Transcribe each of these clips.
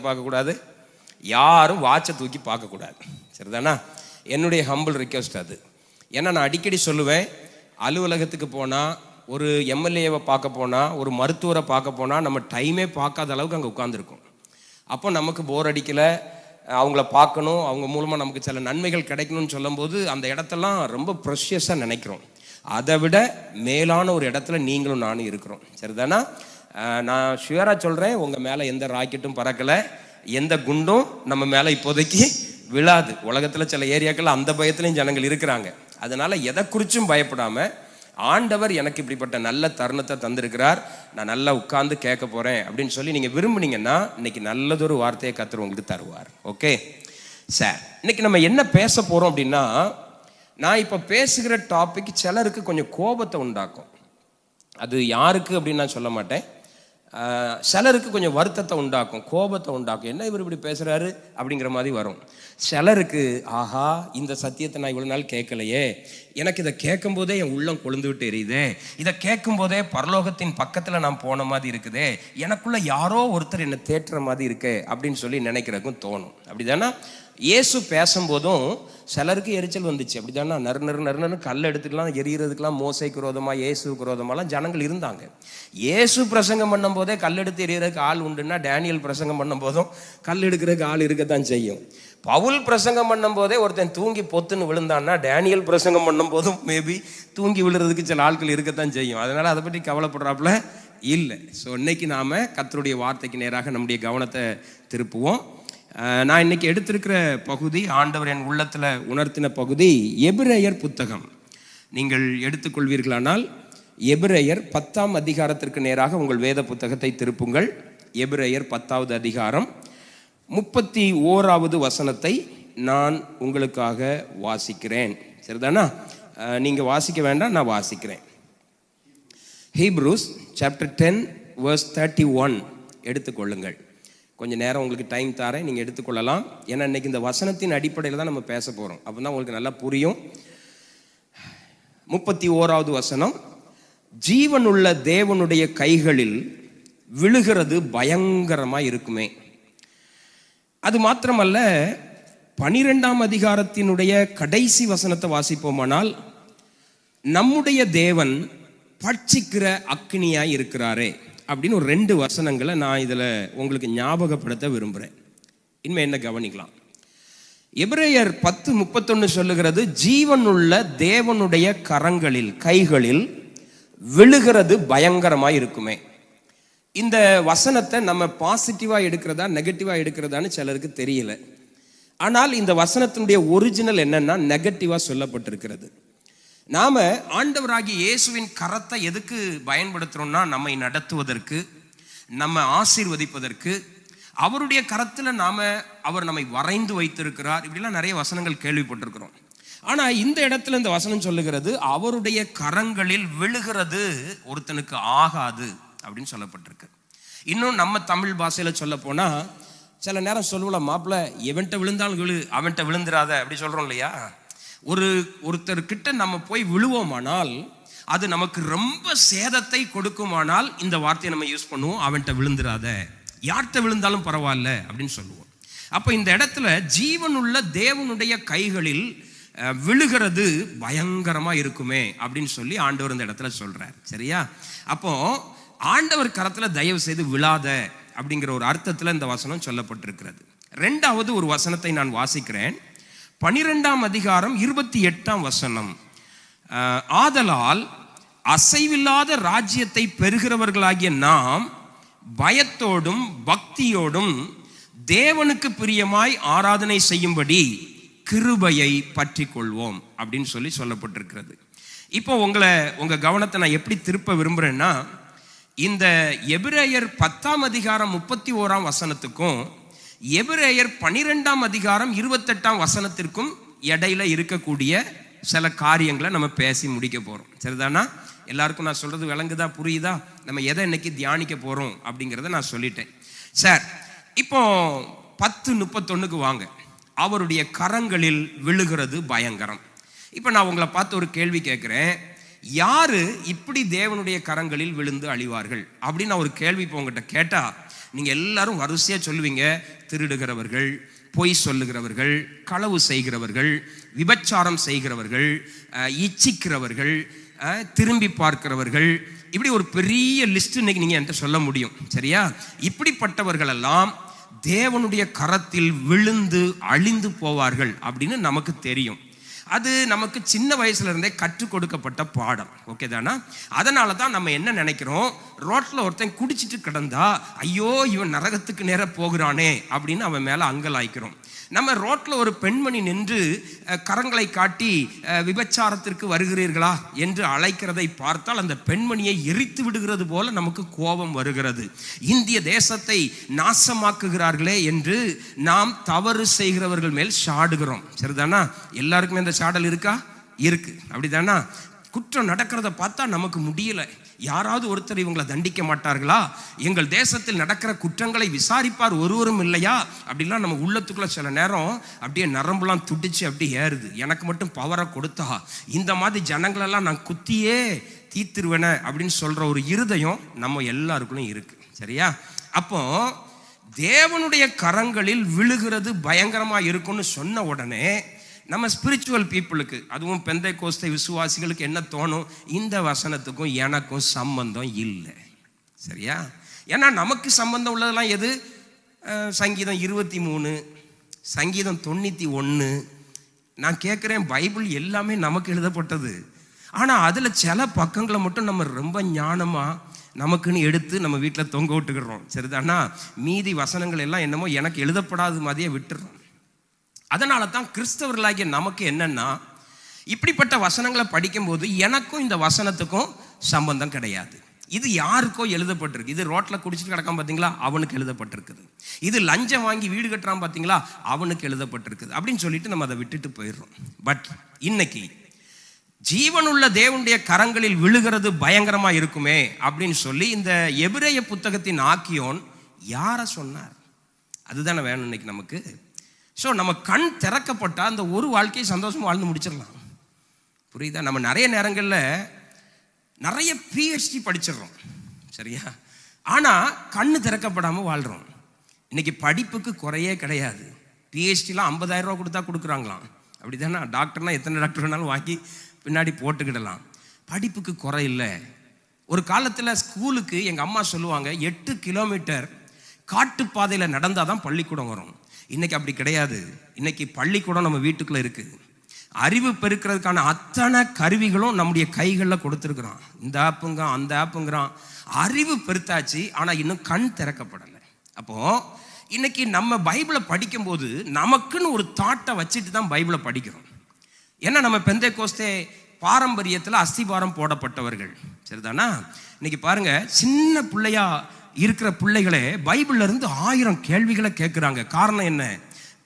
பார்க்கக்கூடாது, யாரும் வாட்சை தூக்கி பார்க்கக்கூடாது. சரிதானா? என்னுடைய ஹம்பிள் ரிக்வெஸ்ட் அது. ஏன்னா நான் அடிக்கடி சொல்லுவேன், அலுவலகத்துக்கு போனால், ஒரு எம்எல்ஏவை பார்க்க போனால், ஒரு மருத்துவரை பார்க்க போனால் நம்ம டைமே பார்க்காத அளவுக்கு அங்கே உட்காந்துருக்கோம். அப்போ நமக்கு போர் அடிக்கலை, அவங்கள பார்க்கணும், அவங்க மூலமாக நமக்கு சில நன்மைகள் கிடைக்கணும்னு சொல்லும்போது அந்த இடத்தெல்லாம் ரொம்ப ப்ரெஷியஸாக நினைக்கிறோம். அதை விட மேலான ஒரு இடத்துல நீங்களும் நானும் இருக்கிறோம். சரிதானா? நான் ஷுவராக சொல்கிறேன், உங்கள் மேலே எந்த ராக்கெட்டும் பறக்கலை, எந்த குண்டும் நம்ம மேலே இப்போதைக்கு விழாது. உலகத்தில் சில ஏரியாக்கள் அந்த பயத்துலையும் ஜனங்கள் இருக்கிறாங்க. அதனால் எதை குறிச்சும் பயப்படாமல், ஆண்டவர் எனக்கு இப்படிப்பட்ட நல்ல தருணத்தை தந்திருக்கிறார், நான் நல்லா உட்கார்ந்து கேட்க போகிறேன் அப்படின்னு சொல்லி நீங்கள் விரும்புனீங்கன்னா இன்னைக்கு நல்லதொரு வார்த்தையை கர்த்தர் உங்களுக்கு தருவார். ஓகே சார், இன்னைக்கு நம்ம என்ன பேச போகிறோம் அப்படின்னா, நான் இப்போ பேசுகிற டாபிக் சிலருக்கு கொஞ்சம் கோபத்தை உண்டாக்கும். அது யாருக்கு அப்படின்னு நான் சொல்ல மாட்டேன். சிலருக்கு கொஞ்சம் வருத்தத்தை உண்டாக்கும், கோபத்தை உண்டாக்கும். என்ன இவர் இப்படி பேசுகிறாரு அப்படிங்கிற மாதிரி வரும். சிலருக்கு ஆஹா, இந்த சத்தியத்தை நான் இவ்வளோ நாள் கேட்கலையே, எனக்கு இதை கேட்கும் போதே என் உள்ளம் கொழுந்து விட்டு எரியுதே, இதை கேட்கும் போதே பரலோகத்தின் பக்கத்தில் நான் போன மாதிரி இருக்குதே, எனக்குள்ள யாரோ ஒருத்தர் என்னை தேற்றுற மாதிரி இருக்கே அப்படின்னு சொல்லி நினைக்கிறதுக்கும் தோணும். அப்படிதானா? இயேசு பேசும்போதும் சிலருக்கு எரிச்சல் வந்துச்சு. அப்படிதானா? நறு கல் எடுத்துக்கலாம் எரியறதுக்கெல்லாம் மோசைக்கு விரோதமாக, இயேசுக்கு விரோதமாலாம் ஜனங்கள் இருந்தாங்க. இயேசு பிரசங்கம் பண்ணும் போதே கல் எடுத்து எரியறதுக்கு ஆள் உண்டுன்னா, டேனியல் பிரசங்கம் பண்ணும் போதும் கல் எடுக்கிறதுக்கு ஆள் இருக்கத்தான் செய்யும். பவுல் பிரசங்கம் பண்ணும் போதே ஒருத்தன் தூங்கி பொத்துன்னு விழுந்தான்னா, டேனியல் பிரசங்கம் பண்ணும் போதும் மேபி தூங்கி விழுறதுக்கு சில ஆட்கள் இருக்கத்தான் செய்யும். அதனால அதை பற்றி கவலைப்படுறாப்புல இல்லை. ஸோ இன்னைக்கு நாம கர்த்தருடைய வார்த்தைக்கு நேராக நம்முடைய கவனத்தை திருப்புவோம். நான் இன்னைக்கு எடுத்திருக்கிற பகுதி, ஆண்டவர் என் உள்ளத்தில் உணர்த்தின பகுதி, எபிரேயர் புத்தகம். நீங்கள் எடுத்துக்கொள்வீர்களானால் எபிரேயர் 10ஆம் அதிகாரத்திற்கு நேராக உங்கள் வேத புத்தகத்தை திருப்புங்கள். எபிரேயர் 10வது அதிகாரம் 31வது வசனத்தை நான் உங்களுக்காக வாசிக்கிறேன். சரிதானா? நீங்கள் வாசிக்க வேண்டாம், நான் வாசிக்கிறேன். ஹீப்ரூஸ் சாப்டர் 10 verse 31 எடுத்துக்கொள்ளுங்கள். கொஞ்சம் நேரம் உங்களுக்கு டைம் தாரேன், நீங்கள் எடுத்துக்கொள்ளலாம். ஏன்னா இன்னைக்கு இந்த வசனத்தின் அடிப்படையில் தான் நம்ம பேச போகிறோம். அப்போ தான் உங்களுக்கு நல்லா புரியும். 31வது வசனம், ஜீவனுள்ள தேவனுடைய கைகளில் விழுகிறது பயங்கரமாக இருக்குமே. அது மாத்திரமல்ல, 12ஆம் அதிகாரத்தினுடைய கடைசி வசனத்தை வாசிப்போமானால், நம்முடைய தேவன் பட்சிக்கிற அக்கினியாய் இருக்கிறாரே அப்படின்னு ஒரு 2 வசனங்களை நான் இதில் உங்களுக்கு ஞாபகப்படுத்த விரும்புகிறேன். இனிமே என்ன கவனிக்கலாம். எபிரேயர் 10:31 சொல்லுகிறது, ஜீவனுள்ள தேவனுடைய கரங்களில், கைகளில் விழுகிறது பயங்கரமாக இருக்குமே. இந்த வசனத்தை நம்ம பாசிட்டிவாக எடுக்கிறதா நெகட்டிவாக எடுக்கிறதான்னு சிலருக்கு தெரியல. ஆனால் இந்த வசனத்தினுடைய ஒரிஜினல் என்னன்னா நெகட்டிவாக சொல்லப்பட்டிருக்கிறது. நாம ஆண்டவராகிய இயேசுவின் கரத்தை எதுக்கு பயன்படுத்துறோம்னா, நம்மை நடத்துவதற்கு, நம்ம ஆசீர்வதிப்பதற்கு. அவருடைய கரத்தில் அவர் நம்மை வரைந்து வைத்திருக்கிறார். இப்படிலாம் நிறைய வசனங்கள் கேள்விப்பட்டிருக்கிறோம். ஆனா இந்த இடத்துல இந்த வசனம் சொல்லுகிறது, அவருடைய கரங்களில் விழுகிறது ஒருத்தனுக்கு ஆகாது அப்படின்னு சொல்லப்பட்டிருக்கு. இன்னும் நம்ம தமிழ் பாஷையில சொல்ல போனா, சில நேரம் சொல்லுவோம், மாப்பிள்ள எவன்கிட்ட விழுந்தாலும் விழு, அவன்கிட்ட விழுந்துராத அப்படி சொல்றோம் இல்லையா? ஒருத்தர்கிட்ட நம்ம போய் விழுவோமானால் அது நமக்கு ரொம்ப சேதத்தை கொடுக்குமானால் இந்த வார்த்தையை நம்ம யூஸ் பண்ணுவோம், அவன்கிட்ட விழுந்துராத, யார்கிட்ட விழுந்தாலும் பரவாயில்ல அப்படின்னு சொல்லுவோம். அப்போ இந்த இடத்துல ஜீவனுள்ள தேவனுடைய கைகளில் விழுகிறது பயங்கரமா இருக்குமே அப்படின்னு சொல்லி ஆண்டவர் இந்த இடத்துல சொல்றார். சரியா? அப்போ ஆண்டவர் கரத்துல தயவு செய்து விழாத அப்படிங்கிற ஒரு அர்த்தத்துல இந்த வசனம் சொல்லப்பட்டிருக்கிறது. 2வது ஒரு வசனத்தை நான் வாசிக்கிறேன். 12ஆம் அதிகாரம் 28ஆம் வசனம், ஆதலால் அசைவில்லாத ராஜ்யத்தை பெறுகிறவர்களாகிய நாம் பயத்தோடும் பக்தியோடும் தேவனுக்கு பிரியமாய் ஆராதனை செய்யும்படி கிருபையை பற்றி கொள்வோம் அப்படின்னு சொல்லி சொல்லப்பட்டிருக்கிறது. இப்போ உங்க கவனத்தை நான் எப்படி திருப்ப விரும்புறேன்னா, இந்த எபிரேயர் 10ஆம் அதிகாரம் 31ஆம் வசனத்துக்கும் எபிரேயர் 12ஆம் அதிகாரம் 28ஆம் வசனத்திற்கும் இடையில இருக்கக்கூடிய சில காரியங்களை நம்ம பேசி முடிக்க போறோம். சரிதானா? எல்லாருக்கும் நான் சொல்றது விளங்குதா, புரியுதா? நம்ம எதை இன்னைக்கு தியானிக்க போறோம் அப்படிங்கிறத நான் சொல்லிட்டேன். சார், இப்போ 10:31க்கு வாங்க. அவருடைய கரங்களில் விழுகிறது பயங்கரம். இப்போ நான் உங்களை பார்த்து ஒரு கேள்வி கேட்கிறேன், யாரு இப்படி தேவனுடைய கரங்களில் விழுந்து அழிவார்கள் அப்படின்னு நான் ஒரு கேள்வி இப்போ உங்ககிட்ட கேட்டா நீங்க எல்லாரும் வரிசையா சொல்லுவீங்க, திருடுகிறவர்கள், பொய் சொல்லுகிறவர்கள், களவு செய்கிறவர்கள், விபச்சாரம் செய்கிறவர்கள், இச்சிக்கிறவர்கள், திரும்பி பார்க்கிறவர்கள், இப்படி ஒரு பெரிய லிஸ்ட் இன்னைக்கு நீங்க என்கிட்ட சொல்ல முடியும். சரியா? இப்படிப்பட்டவர்கள் எல்லாம் தேவனுடைய கரத்தில் விழுந்து அழிந்து போவார்கள் அப்படின்னு நமக்கு தெரியும். அது நமக்கு சின்ன வயசுல இருந்தே கற்றுக் கொடுக்கப்பட்ட பாடம். ஓகே தானா? அதனால தான் நம்ம என்ன நினைக்கிறோம், ரோட்ல ஒருத்தன் குடிச்சிட்டு கிடந்தா ஐயோ இவன் நரகத்துக்கு நேர போகிறானே அப்படின்னு அவன் மேல அங்கலாய்க்கிறோம். நம்ம ரோட்ல ஒரு பெண்மணி நின்று கரங்களை காட்டி விபச்சாரத்திற்கு வருகிறீர்களா என்று அழைக்கிறதை பார்த்தால் அந்த பெண்மணியை எரித்து விடுகிறது போல நமக்கு கோபம் வருகிறது. இந்திய தேசத்தை நாசமாக்குகிறார்களே என்று நாம் தவறு செய்கிறவர்கள் மேல் சாடுகிறோம். சரிதானா? எல்லாருக்குமே இந்த சாடல் இருக்கா? இருக்கு. அப்படிதானா? குற்றம் நடக்கிறத பார்த்தா நமக்கு முடியல. யாராவது ஒருத்தர் இவங்களை தண்டிக்க மாட்டார்களா? எங்கள் தேசத்தில் நடக்கிற குற்றங்களை விசாரிப்பார் ஒருவரும் இல்லையா? அப்படிலாம் நம்ம உள்ளத்துக்குள்ள சில நேரம் அப்படியே நரம்புலாம் துடிச்சு அப்படி ஏறுது. எனக்கு மட்டும் பவரை கொடுத்தா இந்த மாதிரி ஜனங்களெல்லாம் நான் குத்தியே தீத்துருவேன அப்படின்னு சொல்ற ஒரு இருதயம் நம்ம எல்லாருக்குள்ளும் இருக்கு. சரியா? அப்போ தேவனுடைய கரங்களில் விழுகிறது பயங்கரமா இருக்கும்னு சொன்ன உடனே நம்ம ஸ்பிரிச்சுவல் பீப்புளுக்கு, அதுவும் பெந்தைக்கோஸ்தை விசுவாசிகளுக்கு என்ன தோணும்? இந்த வசனத்துக்கும் எனக்கும் சம்பந்தம் இல்லை. சரியா? ஏன்னா நமக்கு சம்பந்தம் உள்ளதெல்லாம் எது? சங்கீதம் 23, சங்கீதம் 91. நான் கேட்குறேன், பைபிள் எல்லாமே நமக்கு எழுதப்பட்டது. ஆனால் அதில் சில பக்கங்களை மட்டும் நம்ம ரொம்ப ஞானமாக நமக்குன்னு எடுத்து நம்ம வீட்டில் தொங்க விட்டுக்கிறோம். சரிதானா? மீதி வசனங்கள் எல்லாம் என்னமோ எனக்கு எழுதப்படாத மாதிரியே விட்டுறோம். அதனால தான் கிறிஸ்தவர்களாகிய நமக்கு என்னன்னா, இப்படிப்பட்ட வசனங்களை படிக்கும்போது எனக்கும் இந்த வசனத்துக்கும் சம்பந்தம் கிடையாது. இது யாருக்கோ எழுதப்பட்டிருக்கு. இது ரோட்ல குடிச்சிட்டு கிடக்காம பார்த்தீங்களா, அவனுக்கு எழுதப்பட்டிருக்குது. இது லஞ்சம் வாங்கி வீடு கட்டுறான் பார்த்தீங்களா, அவனுக்கு எழுதப்பட்டிருக்குது அப்படின்னு சொல்லிட்டு நம்ம அதை விட்டுட்டு போயிடுறோம். பட் இன்னைக்கு ஜீவனுள்ள தேவனுடைய கரங்களில் விழுகிறது பயங்கரமா இருக்குமே அப்படின்னு சொல்லி இந்த எபிரேய புத்தகத்தின் ஆக்கியோன் யார சொன்னார்? அதுதானே வேணும் இன்னைக்கு நமக்கு. ஸோ நம்ம கண் திறக்கப்பட்டா அந்த ஒரு வாழ்க்கையை சந்தோஷமாக வாழ்ந்து முடிச்சிடலாம். புரியுதா? நம்ம நிறைய நேரங்களில் நிறைய பிஹெச்டி படிச்சிடறோம். சரியா? ஆனால் கண்ணு திறக்கப்படாமல் வாழ்கிறோம். இன்னைக்கு படிப்புக்கு குறையே கிடையாது. பிஹெச்டிலாம் 50,000 ரூபா கொடுத்தா கொடுக்குறாங்களாம். அப்படி தானே? டாக்டர்னா எத்தனை டாக்டர் வேணாலும் வாங்கி பின்னாடி போட்டுக்கிடலாம். படிப்புக்கு குறை இல்லை. ஒரு காலத்தில் ஸ்கூலுக்கு எங்கள் அம்மா சொல்லுவாங்க, 8 கிலோமீட்டர் காட்டுப்பாதையில் நடந்தால் தான் பள்ளிக்கூடம் வரும். இன்னைக்கு அப்படி கிடையாது. இன்னைக்கு பள்ளிக்கூடம் நம்ம வீட்டுக்குள்ள இருக்கு. அறிவு பெருக்கிறதுக்கான அத்தனை கருவிகளும் நம்முடைய கைகளில் கொடுத்துருக்குறான். இந்த ஆப்புங்கிறான், அந்த ஆப்புங்கிறான். அறிவு பெருத்தாச்சு, ஆனால் இன்னும் கண் திறக்கப்படலை. அப்போ இன்னைக்கு நம்ம பைபிளை படிக்கும்போது நமக்குன்னு ஒரு தாட்டை வச்சுட்டு தான் பைபிளை படிக்கிறோம். ஏன்னா நம்ம பெந்தைக்கோஸ்தே பாரம்பரியத்தில் அஸ்திபாரம் போடப்பட்டவர்கள். சரிதானா? இன்னைக்கு பாருங்க, சின்ன பிள்ளையா இருக்கிற பிள்ளைகளே பைபிள்ல இருந்து 1000 கேள்விகளை கேட்குறாங்க. காரணம் என்ன?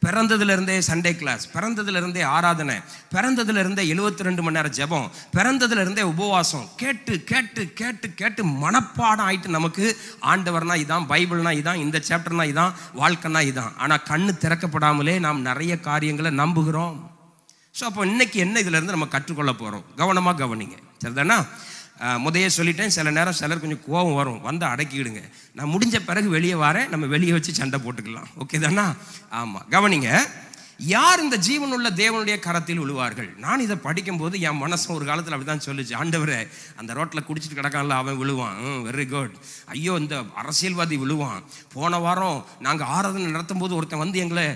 பிறந்ததுல இருந்தே சண்டே கிளாஸ், பிறந்ததுல இருந்தே ஆராதனை, பிறந்ததுல இருந்தே 72 மணி நேரம் ஜெபம், பிறந்ததுல இருந்தே உபவாசம், கேட்டு கேட்டு கேட்டு கேட்டு மனப்பாடம் ஆயிட்டு நமக்கு ஆண்டவர்னா இதான், பைபிள்னா இதான், இந்த சாப்டர்னா இதான், வாழ்க்கைனா இதான். ஆனால் கண்ணு திறக்கப்படாமலே நாம் நிறைய காரியங்களை நம்புகிறோம். ஸோ அப்போ இன்னைக்கு என்ன இதுல இருந்து நம்ம கற்றுக்கொள்ள போறோம்? கவனமாக கவனிங்க. சரிதானா? முதையே சொல்லிட்டேன், சில நேரம் சிலர் கொஞ்சம் கோபம் வரும், வந்து அடக்கிடுங்க. நான் முடிஞ்ச பிறகு வெளியே வரேன், நம்ம வெளியே வச்சு சண்டை போட்டுக்கலாம். ஓகே தானா? ஆமாம், கவனிங்க. யார் இந்த ஜீவனுள்ள தேவனுடைய கரத்தில் விழுவார்கள்? நான் இதை படிக்கும்போது என் மனசு ஒரு காலத்தில் அப்படி தான் சொல்லிச்சு, ஆண்டவரே அந்த ரோட்டில் குடிச்சிட்டு கிடக்கான்ல அவன் விழுவான், வெரி குட். ஐயோ இந்த அரசியல்வாதி விழுவான். போன வாரம் நாங்கள் ஆராதனை நடத்தும் போது ஒருத்தன் வந்து எங்களை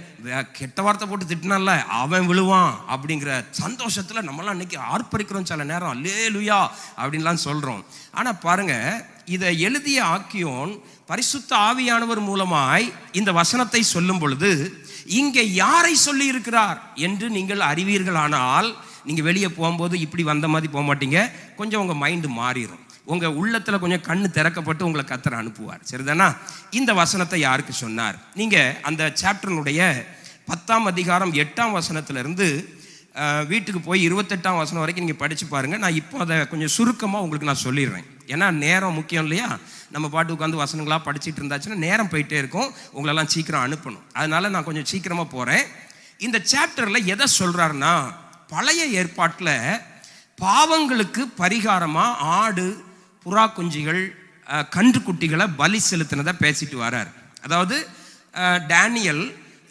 கெட்ட வார்த்தை போட்டு திட்டினால அவன் விழுவான் அப்படிங்கிற சந்தோஷத்தில் நம்மளாம் இன்னைக்கு ஆர்ப்பரிக்கிறோம். சில நேரம் அல்லேலூயா அப்படின்லாம் சொல்கிறோம். ஆனால் பாருங்க, இதை எழுதிய ஆக்கியோன் பரிசுத்த ஆவியானவர் மூலமாய் இந்த வசனத்தை சொல்லும் பொழுது இங்கே யாரை சொல்லி இருக்கிறார் என்று நீங்கள் அறிவீர்களானால், நீங்க வெளியே போகும்போது இப்படி வந்த மாதிரி போக மாட்டீங்க. கொஞ்சம் உங்க மைண்டு மாறிடும். உங்க உள்ளத்துல கொஞ்சம் கண்ணு திறக்கப்பட்டு உங்களை கர்த்தர் அனுப்புவார். சரிதானா? இந்த வசனத்தை யாருக்கு சொன்னார்? நீங்க அந்த சாப்டர்னுடைய 10ஆம் அதிகாரம் 8ஆம் வசனத்திலிருந்து வீட்டுக்கு போய் 28ஆம் வசனம் வரைக்கும் நீங்கள் படித்து பாருங்கள். நான் இப்போ அதை கொஞ்சம் சுருக்கமாக உங்களுக்கு நான் சொல்லிடுறேன். ஏன்னா நேரம் முக்கியம் இல்லையா? நம்ம பாட்டு உட்காந்து வசனங்களாக படிச்சுட்டு இருந்தாச்சுன்னா நேரம் போயிட்டே இருக்கும், உங்களெல்லாம் சீக்கிரம் அனுப்பணும். அதனால நான் கொஞ்சம் சீக்கிரமாக போகிறேன். இந்த சாப்டரில் எதை சொல்கிறாருன்னா, பழைய ஏற்பாட்டில் பாவங்களுக்கு பரிகாரமாக ஆடு, புறா குஞ்சுகள், கன்றுக்குட்டிகளை பலி செலுத்தினதை பேசிட்டு வரார். அதாவது டேனியல்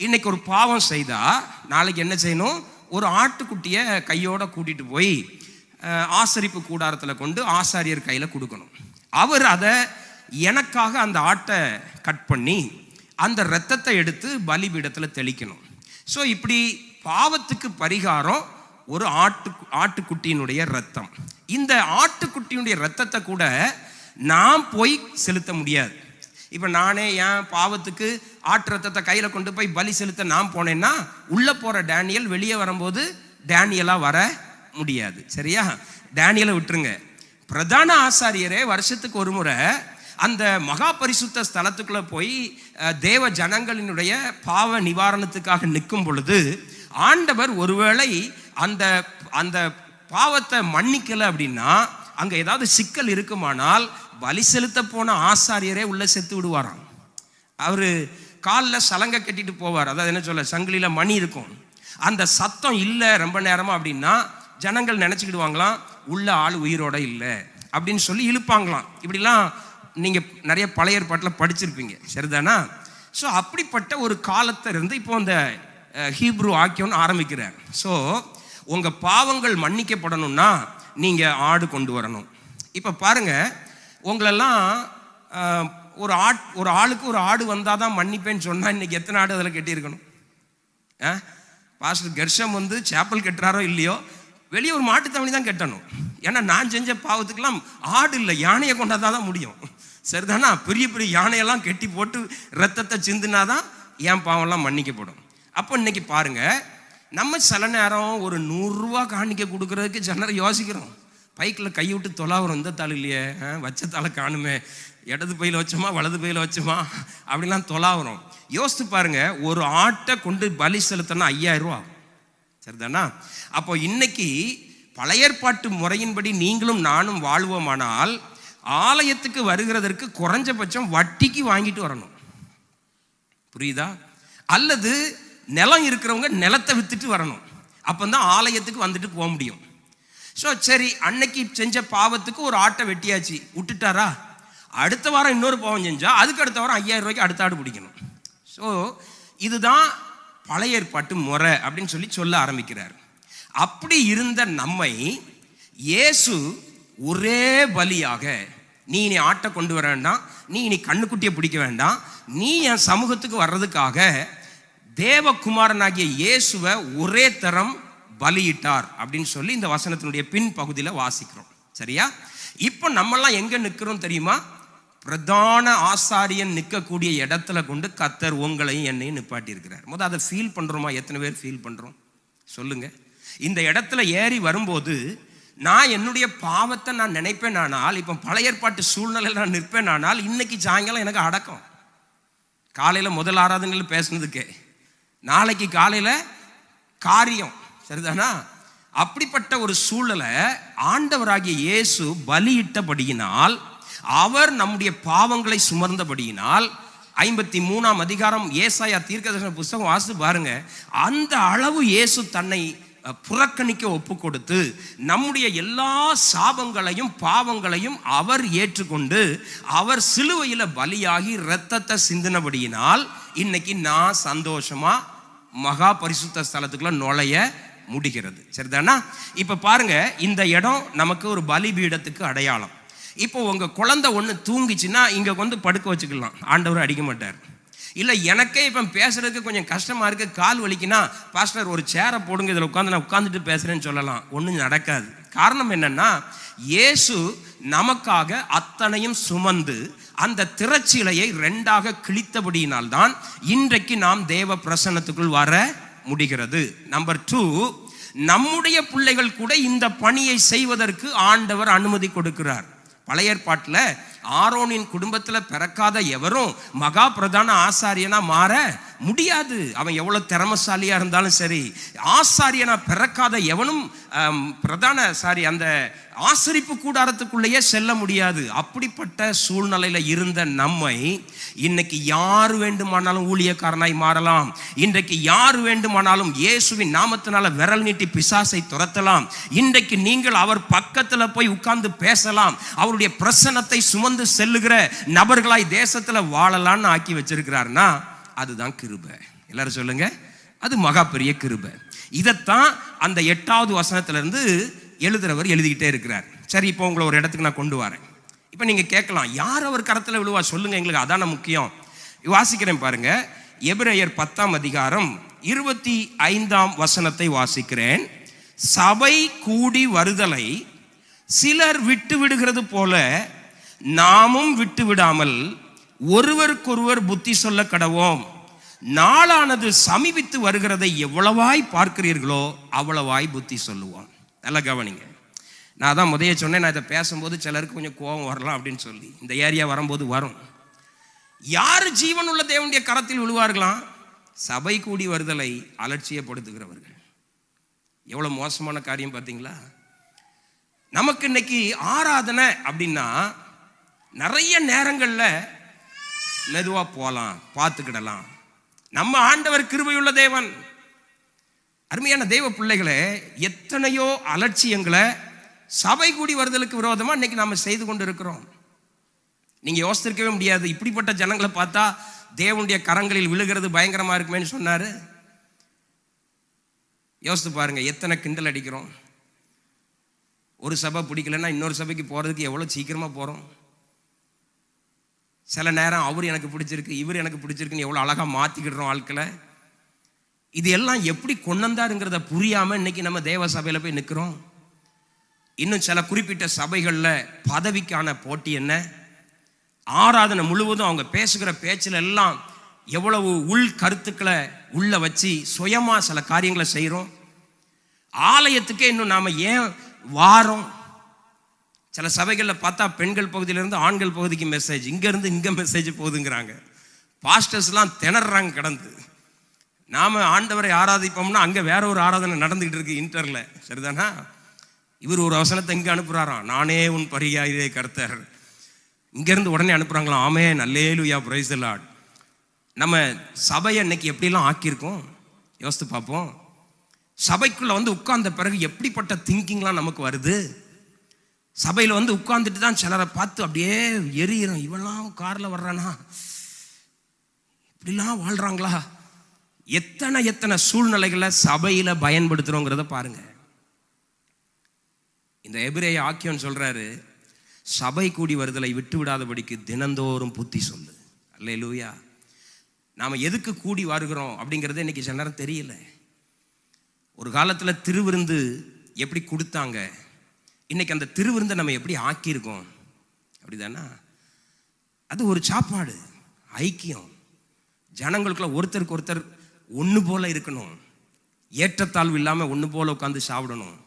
இன்னைக்கு ஒரு பாவம் செய்தா நாளைக்கு என்ன செய்யணும்? ஒரு ஆட்டுக்குட்டியை கையோட கூட்டிட்டு போய் ஆசரிப்பு கூடாரத்தில் கொண்டு ஆசாரியர் கையில் கொடுக்கணும். அவர் அதை எனக்காக அந்த ஆட்டை கட் பண்ணி அந்த இரத்தத்தை எடுத்து பலிபீடத்தில் தெளிக்கணும். ஸோ இப்படி பாவத்துக்கு பரிகாரம் ஒரு ஆட்டுக்குட்டியினுடைய ரத்தம். இந்த ஆட்டுக்குட்டியினுடைய ரத்தத்தை கூட நான் போய் செலுத்த முடியாது. இப்போ நானே என் பாவத்துக்கு ஆட்டு ரத்தத்தை கையில் கொண்டு போய் பலி செலுத்த நான் போனேன்னா உள்ளே போகிற டேனியல் வெளியே வரும்போது டேனியலாக வர முடியாது. சரியா? டேனியலை விட்டுருங்க. பிரதான ஆசாரியரே வருஷத்துக்கு ஒரு முறை அந்த மகா பரிசுத்த ஸ்தலத்துக்குள்ள போய் தேவ ஜனங்களினுடைய பாவ நிவாரணத்துக்காக நிற்கும் பொழுது ஆண்டவர் ஒருவேளை அந்த அந்த பாவத்தை மன்னிக்கலை அப்படின்னா அங்கே ஏதாவது சிக்கல் இருக்குமானால் பலி செலுத்த போன ஆசாரியரே உள்ள செத்து விடுவாராம். அவரு காலில் சலங்கை கட்டிட்டு போவார். அதாவது என்ன சொல்ல, சங்கிலியில் மணி இருக்கும். அந்த சத்தம் இல்லை ரொம்ப நேரமா அப்படின்னா ஜனங்கள் நினச்சிக்கிடுவாங்களாம் உள்ள ஆள் உயிரோட இல்லை அப்படின்னு சொல்லி இழுப்பாங்களாம். இப்படிலாம் நீங்கள் நிறைய பழைய ஏற்பாட்டில் படிச்சிருப்பீங்க. சரிதானா? ஸோ அப்படிப்பட்ட ஒரு காலத்தை இருந்து இப்போ இந்த ஹீப்ரு ஆக்கியோன்னு ஆரம்பிக்கிறார். ஸோ உங்கள் பாவங்கள் மன்னிக்கப்படணும்னா நீங்கள் ஆடு கொண்டு வரணும். இப்போ பாருங்கள், உங்களெல்லாம் ஒரு ஆளுக்கு ஒரு ஆடு வந்தால் தான் மன்னிப்பேன்னு சொன்னால் இன்றைக்கி எத்தனை ஆடு அதில் கட்டியிருக்கணும்? பாஸ்டர் கெர்ஷம் வந்து சேப்பல் கட்டுறாரோ இல்லையோ, வெளியே ஒரு மாட்டுத்தவணி தான் கட்டணும். ஏன்னா நான் செஞ்ச பாவத்துக்கெல்லாம் ஆடு இல்லை, யானையை கொண்டாதான் தான் முடியும். சரிதானா? பெரிய பெரிய யானையெல்லாம் கெட்டி போட்டு ரத்தத்தை சிந்தினாதான் என் பாவம்லாம் மன்னிக்கப்படும். அப்போ இன்னைக்கு பாருங்க, நம்ம சில நேரம் ஒரு 100 ரூபா காணிக்க கொடுக்கறதுக்கு ஜனரை யோசிக்கிறோம். பைக்கில் கை விட்டு தொலாவுறோம், இந்த தாள் இல்லையே, வச்ச தாளை காணுமே, இடது பையில் வச்சோமா வலது பையில் வச்சோமா அப்படிலாம் தொலாவுறோம். யோசித்து பாருங்க, ஒரு ஆட்டை கொண்டு பலி செலுத்தினா 5000 ரூபா. சரிதானா? அப்போ இன்னைக்கு பழைய ஏற்பாட்டு முறையின்படி நீங்களும் நானும் வாழ்வோமானால் ஆலயத்துக்கு வருகிறதற்கு குறைஞ்சபட்சம் வட்டிக்கு வாங்கிட்டு வரணும். புரியுதா? அல்லது நிலம் இருக்கிறவங்க நிலத்தை வித்துட்டு வரணும். அப்பந்தான் ஆலயத்துக்கு வந்துட்டு போக முடியும். ஸோ சரி, அன்னைக்கு செஞ்ச பாவத்துக்கு ஒரு ஆட்டை வெட்டியாச்சு, விட்டுட்டாரா? அடுத்த வாரம் இன்னொரு பாவம் செஞ்சா அதுக்கு அடுத்த வாரம் 5000 ரூபாய்க்கு அடுத்த ஆடு பிடிக்கணும். ஸோ இதுதான் பழைய ஏற்பாட்டு முறை அப்படின்னு சொல்ல ஆரம்பிக்கிறார். அப்படி இருந்த நம்மை இயேசு ஒரே பலியாக, நீ இனி ஆட்டை கொண்டு வர வேண்டாம், நீ இனி கண்ணுக்குட்டியை பிடிக்க வேண்டாம், நீ என் சமூகத்துக்கு வர்றதுக்காக தேவகுமாரனாகிய இயேசுவை ஒரே தரம் பலியிட்டார் அப்படின்னு சொல்லி இந்த வசனத்தினுடைய பின் பகுதியில் வாசிக்கிறோம். சரியா? இப்போ நம்மெல்லாம் எங்க நிற்கிறோம் தெரியுமா? பிரதான ஆசாரியன் நிற்கக்கூடிய இடத்துல கொண்டு கர்த்தர் உங்களையும் என்னையும் நிப்பாட்டி இருக்கிறார். முதல் அதை ஃபீல் பண்றோமா? எத்தனை பேர் ஃபீல் பண்றோம் சொல்லுங்க. இந்த இடத்துல ஏறி வரும்போது நான் என்னுடைய பாவத்தை நான் நினைப்பேன். ஆனால் இப்போ பழைய ஏற்பாட்டு சூழ்நிலையில் நான் நிற்பேன். ஆனால் இன்னைக்கு சாயங்காலம் எனக்கு அடக்கம். காலையில் முதல் ஆராதனையில் பேசுனதுக்கே நாளைக்கு காலையில் காரியம். சரிதானா? அப்படிப்பட்ட ஒரு சூழலை ஆண்டவராகிய இயேசு பலியிட்டபடியினால், அவர் நம்முடைய பாவங்களை சுமர்ந்தபடியினால், 53ஆம் அதிகாரம் ஏசாயா தீர்க்கதரிசன புஸ்தகம் வாசித்து பாருங்க. அந்த அளவு இயேசு தன்னை புறக்கணிக்க ஒப்பு கொடுத்து நம்முடைய எல்லா சாபங்களையும் பாவங்களையும் அவர் ஏற்றுக்கொண்டு அவர் சிலுவையில் பலியாகி இரத்தத்தை சிந்தினபடியினால் இன்னைக்கு நான் சந்தோஷமா மகா பரிசுத்த ஸ்தலத்துக்குள்ள நுழைய முடிகிறது. சரிதானா? இப்ப பாருங்க, இந்த இடம் நமக்கு ஒரு பலிபீடத்துக்கு அடையாளம். இப்போ உங்க குழந்தை ஒன்று தூங்கிச்சுன்னா இங்க வந்து படுக்க வச்சுக்கலாம், ஆண்டவர் அடிக்க மாட்டார். இல்லை எனக்கே இப்போ பேசுறதுக்கு கொஞ்சம் கஷ்டமா இருக்கு, கால் வலிக்குன்னா பாஸ்டர் ஒரு சேரை போடுங்க, இதில் உட்காந்து நான் உட்காந்துட்டு பேசுறேன்னு சொல்லலாம். ஒன்றும் நடக்காது. காரணம் என்னன்னா, இயேசு நமக்காக அத்தனையும் சுமந்து அந்த திரச்சிலையை 2ஆக கிழித்தபடியினால்தான் இன்றைக்கு நாம் தேவ பிரசன்னத்துக்குள் வர முடிகிறது. நம்பர் 2, நம்முடைய பிள்ளைகள் கூட இந்த பணியை செய்வதற்கு ஆண்டவர் அனுமதி கொடுக்கிறார். பழைய ஏற்பாட்டில் ஆரோனின் குடும்பத்தில் பிறக்காத எவரும் மகா பிரதான ஆசாரியனா மாற முடியாது. அவன் எவ்வளவு திறமசாலியா இருந்தாலும் சரி, ஆசாரியனா பிறக்காத எவனும் அந்த ஆசரிப்பு கூடாரத்துக்குள்ளேயே செல்ல முடியாது. அப்படிப்பட்ட சூழ்நிலையில இருந்த நம்மை இன்னைக்கு யார் வேண்டுமானாலும் ஊழியக்காரனாய் மாறலாம். இன்றைக்கு யார் வேண்டுமானாலும் இயேசுவின் நாமத்தினால விரல் நீட்டி பிசாசை துரத்தலாம். இன்றைக்கு நீங்கள் அவர் பக்கத்துல போய் உட்கார்ந்து பேசலாம். அவருடைய பிரசன்னத்தை சுமந்து செல்லுகிற நபர்களாய் தேசத்துல வாழலாம்னு ஆக்கி வச்சிருக்கிறார்னா அதுதான் கிருபை. எல்லாரும் சொல்லுங்க, அது மகா பெரிய கிருபை. இதைத்தான் அந்த 8வது வசனத்திலிருந்து எழுதுறவர் எழுதிக்கிட்டே இருக்கிறார். சரி, இப்போ உங்களை ஒரு இடத்துக்கு நான் கொண்டு வரேன். இப்போ நீங்க கேட்கலாம், யார் அவர் கரத்தில் விழுவா சொல்லுங்க, எங்களுக்கு அதான முக்கியம். வாசிக்கிறேன் பாருங்க, எபிரேயர் 10ஆம் அதிகாரம் 25ஆம் வசனத்தை வாசிக்கிறேன். சபை கூடி வருதலை சிலர் விட்டு விடுகிறது போல நாமும் விட்டு விடாமல் ஒருவருக்கொருவர் புத்தி சொல்ல கடவோம். நாளானது சமீபித்து வருகிறதை எவ்வளவாய் பார்க்கிறீர்களோ அவ்வளவாய் புத்தி சொல்லுவோம். நல்லா கவனிங்க. நான் தான் முதல்ல சொன்னேன், நான் இதை பேசும்போது சிலருக்கு கொஞ்சம் கோபம் வரலாம் அப்படின்னு சொல்லி. இந்த ஏரியா வரும்போது வரும். யார் ஜீவன் உள்ள தேவனுடைய கரத்தில் விழுவார்களாம்? சபை கூடி வருதலை அலட்சியப்படுத்துகிறவர்கள். எவ்வளவு மோசமான காரியம் பார்த்தீங்களா? நமக்கு இன்னைக்கு ஆராதனை அப்படின்னா நிறைய நேரங்கள்ல மெதுவா போலாம், பார்த்துக்கிடலாம். நம்ம ஆண்டவர் கிருபையுள்ள தேவன். அருமையான தெய்வ பிள்ளைகளே, எத்தனையோ அலட்சியங்களை சபை கூடி வருதலுக்கு விரோதமா இன்னைக்கு நாம செய்து கொண்டு இருக்கிறோம். நீங்க யோசித்திருக்கவே முடியாது, இப்படிப்பட்ட ஜனங்களை பார்த்தா தேவனுடைய கரங்களில் விழுகிறது பயங்கரமா இருக்குமேன்னு சொன்னாரு. யோசித்து பாருங்க, எத்தனை கிண்டல் அடிக்கிறோம். ஒரு சபை பிடிக்கலன்னா இன்னொரு சபைக்கு போறதுக்கு எவ்வளவு சீக்கிரமா போறோம். சில நேரம் அவர் எனக்கு பிடிச்சிருக்கு, இவர் எனக்கு பிடிச்சிருக்குன்னு எவ்வளவு அழகா மாத்திக்கிடுறோம் ஆட்களை. இது எல்லாம் எப்படி கொண்டு வந்தாருங்கிறத புரியாம இன்னைக்கு நம்ம தேவ சபையில போய் நிற்கிறோம். இன்னும் சில குறிப்பிட்ட சபைகள்ல பதவிக்கான போட்டி என்ன, ஆராதனை முழுவதும் அவங்க பேசுகிற பேச்சில் எல்லாம் எவ்வளவு உள் கருத்துக்களை உள்ள வச்சு சுயமா சில காரியங்களை செய்கிறோம். ஆலயத்துக்கே இன்னும் நாம ஏன் வாரோம்? சில சபைகளில் பார்த்தா பெண்கள் பகுதியிலிருந்து ஆண்கள் பகுதிக்கு மெசேஜ், இங்கேருந்து இங்கே மெசேஜ் போகுதுங்கிறாங்க. பாஸ்டர்ஸ்லாம் திணறாங்க கடந்து. நாம் ஆண்டவரை ஆராதிப்போம்னா அங்கே வேற ஒரு ஆராதனை நடந்துகிட்டு இருக்கு இன்டர்ல, சரிதானா? இவர் ஒரு வசனத்தை இங்கே அனுப்புகிறாராம், நானே உன் பரியாயிரே கர்த்தர். இங்கேருந்து உடனே அனுப்புகிறாங்களாம், ஆமென் அல்லேலூயா பிரைஸ் தி லார்ட். நம்ம சபையை இன்னைக்கு எப்படிலாம் ஆக்கியிருக்கோம் யோசித்து பார்ப்போம். சபைக்குள்ளே வந்து உட்கார்ந்த பிறகு எப்படிப்பட்ட திங்கிங்லாம் நமக்கு வருது. சபையில் வந்து உட்கார்ந்துட்டு தான் சிலரை பார்த்து அப்படியே எரியிறோம், இவெல்லாம் காரில் வர்றானா, இப்படிலாம் வாழ்றாங்களா. எத்தனை எத்தனை சூழ்நிலைகளை சபையில பயன்படுத்துறோங்கிறத பாருங்க. இந்த எபிரேய ஆக்கியோன் சொல்றாரு, சபை கூடி வருதலை விட்டு விடாதபடிக்கு தினந்தோறும் புத்தி சொல்லு. அல்லேலூயா. நாம எதுக்கு கூடி வருகிறோம் அப்படிங்கிறது இன்னைக்கு சில நேரம் தெரியல. ஒரு காலத்துல திருவிருந்து எப்படி கொடுத்தாங்க, இன்னைக்கு அந்த திருவிருந்தை நம்ம எப்படி ஆக்கியிருக்கோம் அப்படிதானா? அது ஒரு சாப்பாடு, ஐக்கியம், ஜனங்களுக்குள்ள ஒருத்தருக்கு ஒருத்தர் ஒன்று போல இருக்கணும், ஏற்றத்தாழ்வு இல்லாமல் ஒன்று போல உட்காந்து சாப்பிடணும்.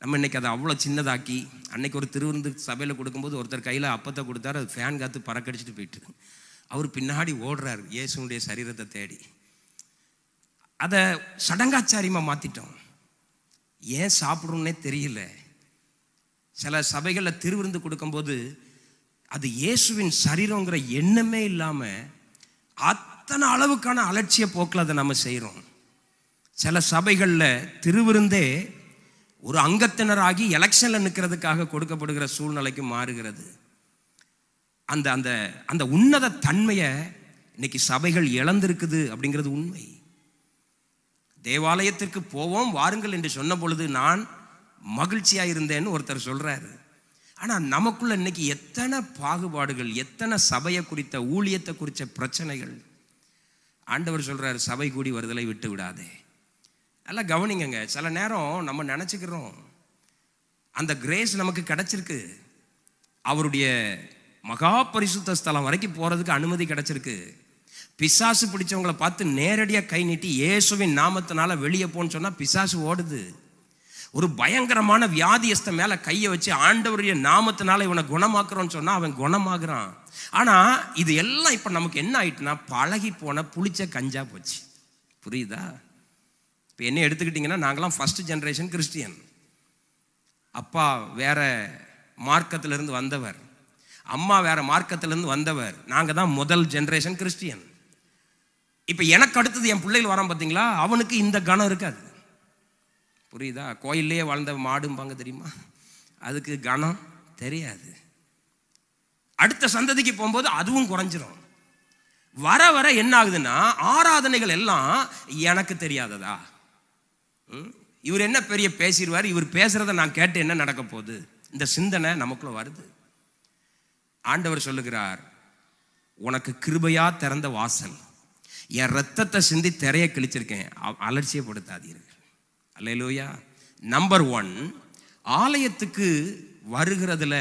நம்ம இன்னைக்கு அதை அவ்வளோ சின்னதாக்கி, அன்னைக்கு ஒரு திருவிருந்து சபையில் கொடுக்கும்போது ஒருத்தர் கையில் அப்பத்தை கொடுத்தாரு, அது ஃபேன் காற்று பறக்கடிச்சிட்டு போயிட்டு அவர் பின்னாடி ஓடுறாரு இயேசுனுடைய சரீரத்தை தேடி. அதை சடங்காச்சாரியமாக மாற்றிட்டோம். ஏன் சாப்பிட்றோன்னே தெரியல. சில சபைகளில் திருவிருந்து கொடுக்கும்போது அது இயேசுவின் சரீரங்கிற எண்ணமே இல்லாமல் அத்தனை அளவுக்கான அலட்சிய போக்கில் அதை நம்ம செய்கிறோம். சில சபைகளில் திருவிருந்தே ஒரு அங்கத்தினராகி எலெக்ஷனில் நிற்கிறதுக்காக கொடுக்கப்படுகிற சூழ்நிலைக்கு மாறுகிறது. அந்த அந்த அந்த உன்னத தன்மையை இன்னைக்கு சபைகள் இழந்திருக்குது அப்படிங்கிறது உண்மை. தேவாலயத்திற்கு போவோம் வாருங்கள் என்று சொன்ன பொழுது நான் மகிழ்ச்சியா இருந்தேன்னு ஒருத்தர் சொல்றாரு. ஆனா நமக்குள்ள இன்னைக்கு எத்தனை பாகுபாடுகள், எத்தனை சபையை குறித்த ஊழியத்தை குறித்த பிரச்சனைகள். ஆண்டவர் சொல்றாரு, சபை கூடி வருதலை விட்டு விடாதே. நல்லா கவனிங்க. சில நேரம் நம்ம நினைச்சுக்கிறோம் அந்த கிரேஸ் நமக்கு கிடைச்சிருக்கு, அவருடைய மகா பரிசுத்த ஸ்தலம் வரைக்கும் போறதுக்கு அனுமதி கிடைச்சிருக்கு. பிசாசு பிடிச்சவங்களை பார்த்து நேரடியாக கை நீட்டி இயேசுவின் நாமத்தினால வெளியே போன்னு சொன்னா பிசாசு ஓடுது. ஒரு பயங்கரமான வியாதியஸ்த மேல கையை வச்சு ஆண்டவருடைய நாமத்தினால இவனை குணமாக்குறோன்னு சொன்னா அவன் குணமாக்குறான். ஆனா இது எல்லாம் இப்ப நமக்கு என்ன ஆயிட்டுனா பழகி போன புளிச்ச கஞ்சா போச்சு. புரியுதா? இப்போ என்ன எடுத்துக்கிட்டிங்கன்னா, நாங்களாம் ஃபர்ஸ்ட் ஜெனரேஷன் கிறிஸ்டியன். அப்பா வேற மார்க்கத்திலிருந்து வந்தவர், அம்மா வேற மார்க்கத்திலிருந்து வந்தவர். நாங்கள் தான் முதல் ஜெனரேஷன் கிறிஸ்டியன். இப்போ எனக்கு அடுத்தது என் பிள்ளைகள் வரான் பார்த்தீங்களா, அவனுக்கு இந்த கணம் இருக்காது. புரியுதா? கோயிலே வாழ்ந்த மாடும்பாங்க தெரியுமா, அதுக்கு கணம் தெரியாது. அடுத்த சந்ததிக்கு போகும்போது அதுவும் குறைஞ்சிரும். வர வர என்ன ஆகுதுன்னா, ஆராதனைகள் எல்லாம் எனக்கு தெரியாததா, இவர் என்ன பெரிய பேசிடுவார், இவர் பேசுறத நான் கேட்டு என்ன நடக்க போகுது, இந்த சிந்தனை நமக்குள்ள வருது. ஆண்டவர் சொல்லுகிறார், உனக்கு கிருபையா திறந்த வாசல், என் ரத்தத்தை சிந்தி திரைய கிழிச்சிருக்கேன், அலட்சியப்படுத்தாதீர்கள். அல்லேலூயா. நம்பர் 1, ஆலயத்துக்கு வருகிறதுல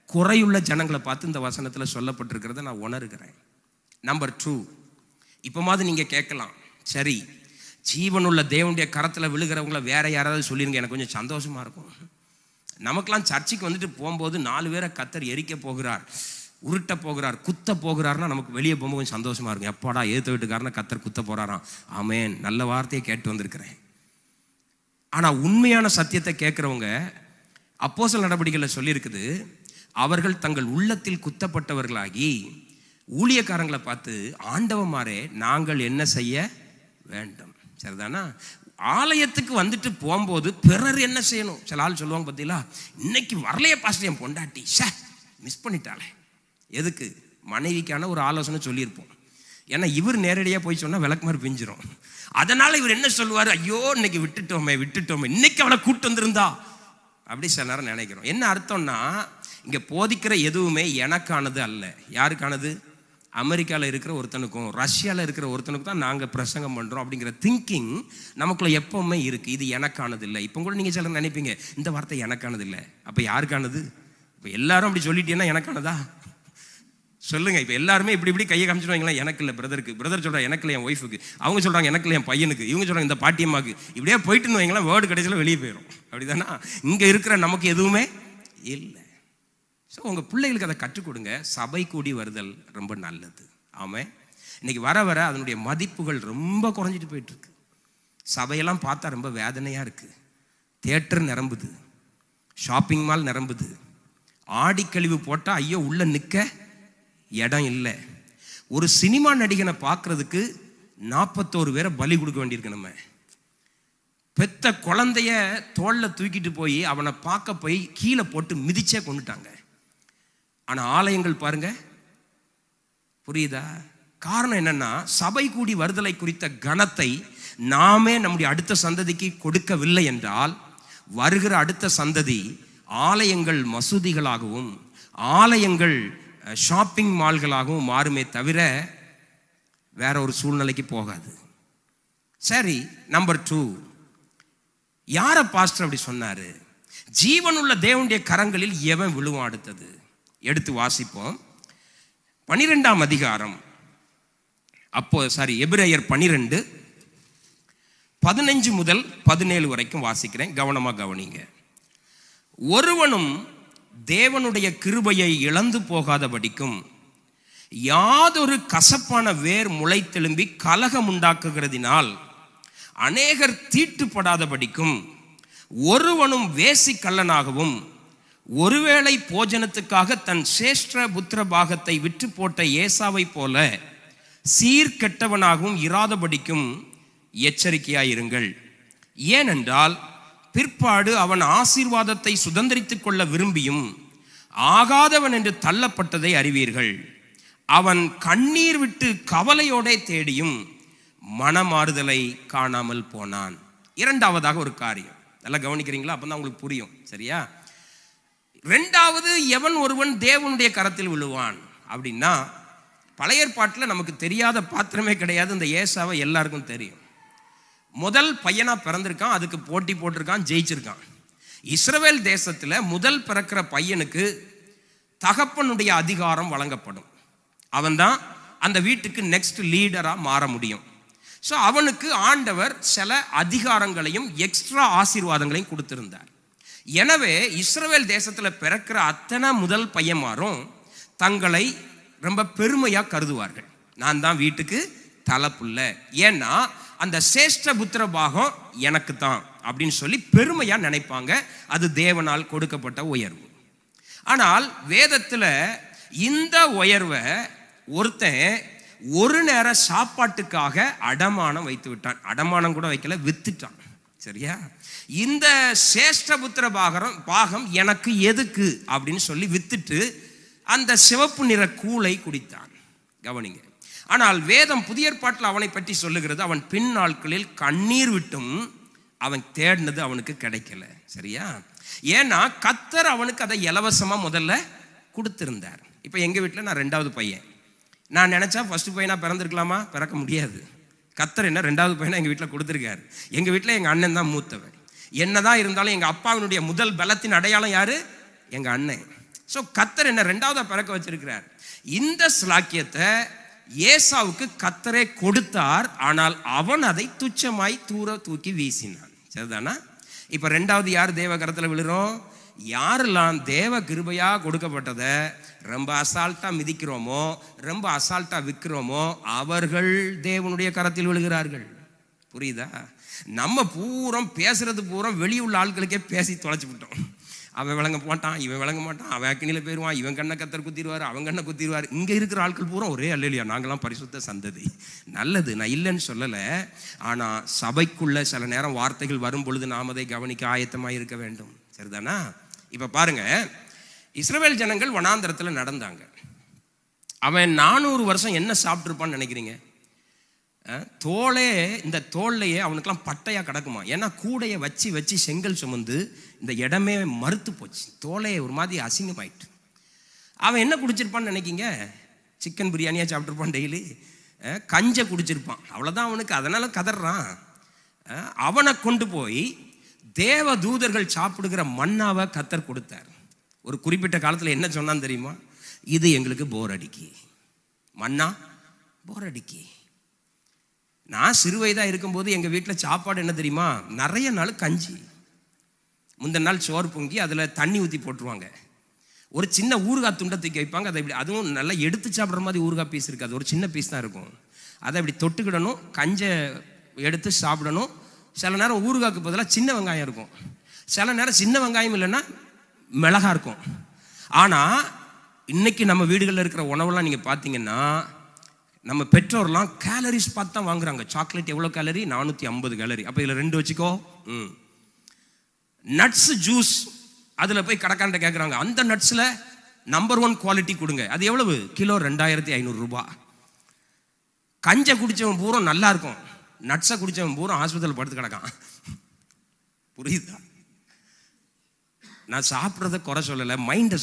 குறையுள்ள ஜனங்களை பார்த்து இந்த வசனத்தில் சொல்லப்பட்டிருக்கிறத நான் உணர்கிறேன். நம்பர் 2, இப்போ மாதிரி நீங்கள் கேட்கலாம், சரி ஜீவனுள்ள தேவனுடைய கரத்தில் விழுகிறவங்கள வேற யாராவது சொல்லிருங்க, எனக்கு கொஞ்சம் சந்தோஷமா இருக்கும். நமக்கெல்லாம் சர்ச்சுக்கு வந்துட்டு போகும்போது 4 பேரை கத்தர் எரிக்க போகிறார், உருட்ட போகிறார், குத்த போகிறார்னா நமக்கு வெளியே போகும்போது கொஞ்சம் சந்தோஷமா இருக்கும். எப்பாடா ஏற்ற வீட்டுக்காரனை கத்தர் குத்த போறாராம், ஆமேன், நல்ல வார்த்தையை கேட்டு வந்திருக்கிறேன். ஆனால் உண்மையான சத்தியத்தை கேட்குறவங்க அப்போஸ்தலர் நடவடிக்கைகளில் சொல்லியிருக்குது, அவர்கள் தங்கள் உள்ளத்தில் குத்தப்பட்டவர்களாகி ஊழியக்காரங்களை பார்த்து, ஆண்டவமாரே நாங்கள் என்ன செய்ய வேண்டும். சரிதானா? ஆலயத்துக்கு வந்துட்டு போகும்போது பிறர் என்ன செய்யணும். சில ஆள் சொல்லுவாங்க பார்த்தீங்களா, இன்னைக்கு வரலையே பாஸ்டர் என் பொண்டாட்டி, மிஸ் பண்ணிட்டாலே. எதுக்கு? மனைவிக்கான ஒரு ஆலோசனை சொல்லியிருப்போம். ஏன்னா இவர் நேரடியாக போய் சொன்னால் விளக்குமாறு பிஞ்சிரும். அதனால இவர் என்ன சொல்லுவார், ஐயோ இன்னைக்கு விட்டுட்டோமே, இன்னைக்கு அவளை கூட்டு வந்திருந்தா, அப்படி சில நேரம் நினைக்கிறோம். என்ன அர்த்தம்னா, இங்கே போதிக்கிற எதுவுமே எனக்கானது அல்ல. யாருக்கானது? அமெரிக்காவில் இருக்கிற ஒருத்தனுக்கும் ரஷ்யாவில் இருக்கிற ஒருத்தனுக்கும் தான் நாங்கள் பிரசங்கம் பண்ணுறோம் அப்படிங்கிற திங்கிங் நமக்குள்ள எப்பவுமே இருக்குது. இது எனக்கானது இல்லை. இப்போ கூட நீங்கள் சிலர் நினைப்பீங்க, இந்த வார்த்தை எனக்கானது இல்லை, அப்போ யாருக்கானது? இப்போ எல்லாரும் அப்படி சொல்லிட்டீங்கன்னா எனக்கானதா சொல்லுங்க. இப்போ எல்லாருமே இப்படி கையை காமிச்சிடுவாங்களா, எனக்கு இல்லை பிரதருக்கு, பிரதர் சொல்கிறாங்க எனக்கு இல்லை என் ஒய்ஃபுக்கு, அவங்க சொல்கிறாங்க எனக்கு இல்லை என் பையனுக்கு, இவங்க சொல்கிறாங்க இந்த பாட்டியம்மாக்கு, இப்படியே போயிட்டுன்னு வைங்களா, வேர்டு கடைசியில் வெளியே போயிடும். அப்படிதானா? இங்கே இருக்கிற நமக்கு எதுவுமே இல்லை. ஸோ உங்கள் பிள்ளைகளுக்கு அதை கற்றுக் கொடுங்க. சபை கூடி வருதல் ரொம்ப நல்லது. ஆமாம், இன்னைக்கு வர வர அதனுடைய மதிப்புகள் ரொம்ப குறைஞ்சிட்டு போயிட்டுருக்கு. சபையெல்லாம் பார்த்தா ரொம்ப வேதனையாக இருக்குது. தியேட்டர் நிரம்புது, ஷாப்பிங் மால் நிரம்புது, ஆடிக்கழிவு போட்டால் ஐயோ உள்ளே நிற்க இடம் இல்லை. ஒரு சினிமா நடிகனை பார்க்கறதுக்கு 41 பேரை பலி கொடுக்க வேண்டியிருக்கு. நம்ம பெத்த குழந்தைய தோளில் தூக்கிட்டு போய் அவனை பார்க்க போய் கீழே போட்டு மிதிச்சே கொண்டுட்டாங்க. ஆனால் ஆலயங்கள் பாருங்க, புரியுதா? காரணம் என்னன்னா, சபை கூடி வருதலை குறித்த கனத்தை நாமே நம்முடைய அடுத்த சந்ததிக்கு கொடுக்கவில்லை என்றால், வருகிற அடுத்த சந்ததி ஆலயங்கள் மசூதிகளாகவும் ஆலயங்கள் ஷாப்பிங் மால்களாகவும் மாறுமே தவிர வேற ஒரு சூழ்நிலைக்கு போகாது. சரி, நம்பர் 2, யார பாஸ்டர் அப்படி சொன்னாரு? ஜீவனுள்ள தேவனுடைய கரங்களில் எவன் விழுவான்? அடுத்தது எடுத்து வாசிப்போம். 12ஆம் அதிகாரம், எபிரேயர் 12 15 முதல் 17 வரைக்கும் வாசிக்கிறேன், கவனமா கவனிங்க. ஒருவனும் தேவனுடைய கிருபையை இழந்து போகாதபடிக்கும் யாதொரு கசப்பான வேர் முளைத்தெழும்பி கலகம் உண்டாக்குகிறதினால் அநேகர் தீட்டுப்படாதபடிக்கும் ஒருவனும் வேசி கள்ளனாகவும் ஒருவேளை போஜனத்துக்காக தன் சேஷ்ட புத்திர பாகத்தை விற்று போட்ட ஏசாவை போல சீர்கெட்டவனாகவும் இராதபடிக்கும் எச்சரிக்கையாயிருங்கள். ஏனென்றால் பிற்பாடு அவன் ஆசீர்வாதத்தை சுதந்திரித்துக் கொள்ள விரும்பியும் ஆகாதவன் என்று தள்ளப்பட்டதை அறிவீர்கள். அவன் கண்ணீர் விட்டு கவலையோட தேடியும் மனமாறுதலை காணாமல் போனான். இரண்டாவதாக ஒரு காரியம், நல்லா கவனிக்கிறீங்களா? அப்பதான் உங்களுக்கு புரியும். சரியா? ரெண்டாவது, எவன் ஒருவன் தேவனுடைய கரத்தில் விழுவான் அப்படின்னா, பழைய ஏற்பாட்டில் நமக்கு தெரியாத பாத்திரமே கிடையாது. இந்த ஏசாவை எல்லாருக்கும் தெரியும். முதல் பையனா பிறந்திருக்கான், அதுக்கு போட்டி போட்டிருக்கான், ஜெயிச்சிருக்கான். இஸ்ரவேல் தேசத்தில் முதல் பிறக்கிற பையனுக்கு தகப்பனுடைய அதிகாரம் வழங்கப்படும். அவன் தான் அந்த வீட்டுக்கு நெக்ஸ்ட் லீடரா மாற முடியும். ஸோ அவனுக்கு ஆண்டவர் சில அதிகாரங்களையும் எக்ஸ்ட்ரா ஆசீர்வாதங்களையும் கொடுத்திருந்தார். எனவே இஸ்ரவேல் தேசத்தில் பிறக்கிற அத்தனை முதல் பையன்மாரும் தங்களை ரொம்ப பெருமையாக கருதுவார்கள். நான் தான் வீட்டுக்கு தலைப்புள்ள, ஏன்னா அந்த சேஷ்ட புத்திர பாகம் எனக்கு தான் அப்படின்னு சொல்லி பெருமையாக நினைப்பாங்க. அது தேவனால் கொடுக்கப்பட்ட உயர்வு. ஆனால் வேதத்தில் இந்த உயர்வை ஒருத்தன் ஒரு நேர சாப்பாட்டுக்காக அடமானம் வைத்து விட்டான். அடமானம் கூட வைக்கல, வித்துட்டான். சரியா? இந்த சேஷ்டபுத்திர பாகம் எனக்கு எதுக்கு அப்படின்னு சொல்லி வித்துட்டு அந்த சிவப்பு நிற கூளை குடித்தான். கவனிங்க. ஆனால் வேதம் புதிய ஏற்பாட்டில் அவனை பற்றி சொல்லுகிறது, அவன் பின் நாட்களில் கண்ணீர் விட்டும் அவன் தேடினது அவனுக்கு கிடைக்கல. சரியா? ஏன்னா கர்த்தர் அவனுக்கு அதை இலவசமா முதல்ல கொடுத்திருந்தார். இப்போ எங்க வீட்டில் நான் 2வது பையன். நான் நினைச்சா ஃபர்ஸ்ட் பையனா பிறந்திருக்கலாமா? பிறக்க முடியாது. கர்த்தர் என்ன 2வது பையனா எங்க வீட்டில் கொடுத்துருக்காரு. எங்க வீட்டில் எங்க அண்ணன் தான் மூத்தவன். என்னதான் இருந்தாலும் எங்க அப்பாவினுடைய முதல் பலத்தின் அடையாளம் யாரு? எங்க அண்ணன். ஸோ கர்த்தர் என்ன 2வதா பிறக்க வச்சிருக்கிறார். இந்த ஸ்லாக்கியத்தை ஏசாவுக்கு கர்த்தரே கொடுத்தார். ஆனால் அவன் அதை துச்சமாய் தூர தூக்கி வீசினான். சரிதானா? இப்ப 2வது யார் தேவ கரத்துல விழுறோம்? யாரெல்லாம் தேவ கிருபையா கொடுக்கப்பட்டதை ரொம்ப அசால்ட்டா மிதிக்கிறோமோ, ரொம்ப அசால்ட்டா விற்கிறோமோ, அவர்கள் தேவனுடைய கரத்தில் விழுகிறார்கள். புரியுதா? நம்ம பூரம் பேசுறது பூரம் வெளியுள்ள ஆட்களுக்கே பேசி தொலைச்சு விட்டோம். அவன் விளங்க மாட்டான், இவன் விளங்க மாட்டான், அவன் அக்கினியில் போயிடுவான், இவன் கண்ணை கத்தர் குத்திடுவார், அவன் கண்ணை குத்திடுவார். இங்கே இருக்கிற ஆட்கள் பூரா ஒரே அல்லையா, நாங்களாம் பரிசுத்த சந்ததி. நல்லது, நான் இல்லைன்னு சொல்லலை. ஆனால் சபைக்குள்ள சில நேரம் வார்த்தைகள் வரும் பொழுது நாம் அதை கவனிக்க ஆயத்தமாக இருக்க வேண்டும். சரிதானா? இப்போ பாருங்க, இஸ்ரவேல் ஜனங்கள் வனாந்தரத்தில் நடந்தாங்க. அவன் 400 வருஷம் என்ன சாப்பிட்ருப்பான்னு நினைக்கிறீங்க? தோளே, இந்த தோல்லையே அவனுக்கெல்லாம் பட்டையாக கிடக்குமா. ஏன்னா கூடையை வச்சு வச்சு செங்கல் சுமந்து இந்த இடமே மறுத்து போச்சு. தோலையை ஒரு மாதிரி அசிங்கமாயிட்டு. அவன் என்ன குடிச்சிருப்பான்னு நினைக்கிங்க? சிக்கன் பிரியாணியாக சாப்பிட்ருப்பான், டெய்லி கஞ்சை குடிச்சிருப்பான், அவ்வளோதான் அவனுக்கு. அதனால கதறான். அவனை கொண்டு போய் தேவ தூதர்கள் சாப்பிடுகிற மன்னாவை கர்த்தர் கொடுத்தார். ஒரு குறிப்பிட்ட காலத்தில் என்ன சொன்னான்னு தெரியுமா? இது எங்களுக்கு போர் அடிக்கி, மன்னா போர் அடிக்கி. நான் சிறு வயதாக இருக்கும்போது எங்கள் வீட்டில் சாப்பாடு என்ன தெரியுமா? நிறைய நாள் கஞ்சி, முந்தின நாள் சோறு பொங்கி அதில் தண்ணி ஊற்றி போட்டுருவாங்க. ஒரு சின்ன ஊறுகாய் துண்டை தூக்கி வைப்பாங்க. அதை இப்படி, அதுவும் நல்லா எடுத்து சாப்பிட்ற மாதிரி ஊறுகாய் பீஸ் இருக்காது, ஒரு சின்ன பீஸ் தான் இருக்கும். அதை இப்படி தொட்டுக்கிடணும், கஞ்சை எடுத்து சாப்பிடணும். சில நேரம் ஊறுகாய்க்கு பதிலாக சின்ன வெங்காயம் இருக்கும், சில நேரம் சின்ன வெங்காயம் இல்லைன்னா மிளகா இருக்கும். ஆனால் இன்னைக்கு நம்ம வீடுகளில் இருக்கிற உணவெல்லாம் நீங்கள் பார்த்தீங்கன்னா, நம்ம பெற்றோர்லாம் கேலரிஸ் பார்த்து தான் வாங்குறாங்க. சாக்லேட் எவ்வளோ கேலரி? 450 கேலரி. அப்போ இதில் 2 வச்சுக்கோ. நட்ஸ் ஜூஸ், அதில் போய் கடைக்காண்ட கேட்குறாங்க, அந்த நட்ஸில் நம்பர் 1 குவாலிட்டி கொடுங்க. அது எவ்வளவு? கிலோ 2500 ரூபாய். கஞ்சை குடித்தவன் பூரம் நல்லா இருக்கும், நட்ஸை குடித்தவன் பூரம் ஹாஸ்பிட்டல் படுத்து கிடக்கான். புரியுதா? நான் சாப்பிட்றத குறை சொல்லலை, மைண்டை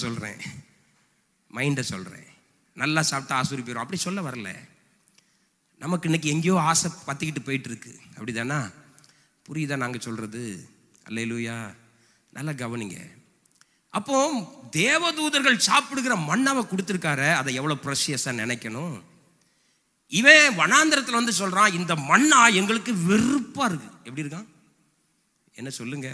சொல்கிறேன். நல்லா சாப்பிட்டா ஆசூரி போயிடும் அப்படி சொல்ல வரல. நமக்கு இன்னைக்கு எங்கேயோ ஆசை பற்றிக்கிட்டு போயிட்டு இருக்கு. அப்படி தானா? புரியுதா நாங்கள் சொல்கிறது? அல்லேலூயா. நல்லா கவனிங்க. அப்போ தேவதூதர்கள் சாப்பிடுகிற மன்னாவை கொடுத்துருக்காரு, அதை எவ்வளோ ப்ரெஷியஸாக நினைக்கணும். இவன் வனாந்திரத்தில் வந்து சொல்கிறான், இந்த மன்னா எங்களுக்கு வெறுப்பாக இருக்கு. எப்படி இருக்கான்? என்ன சொல்லுங்க?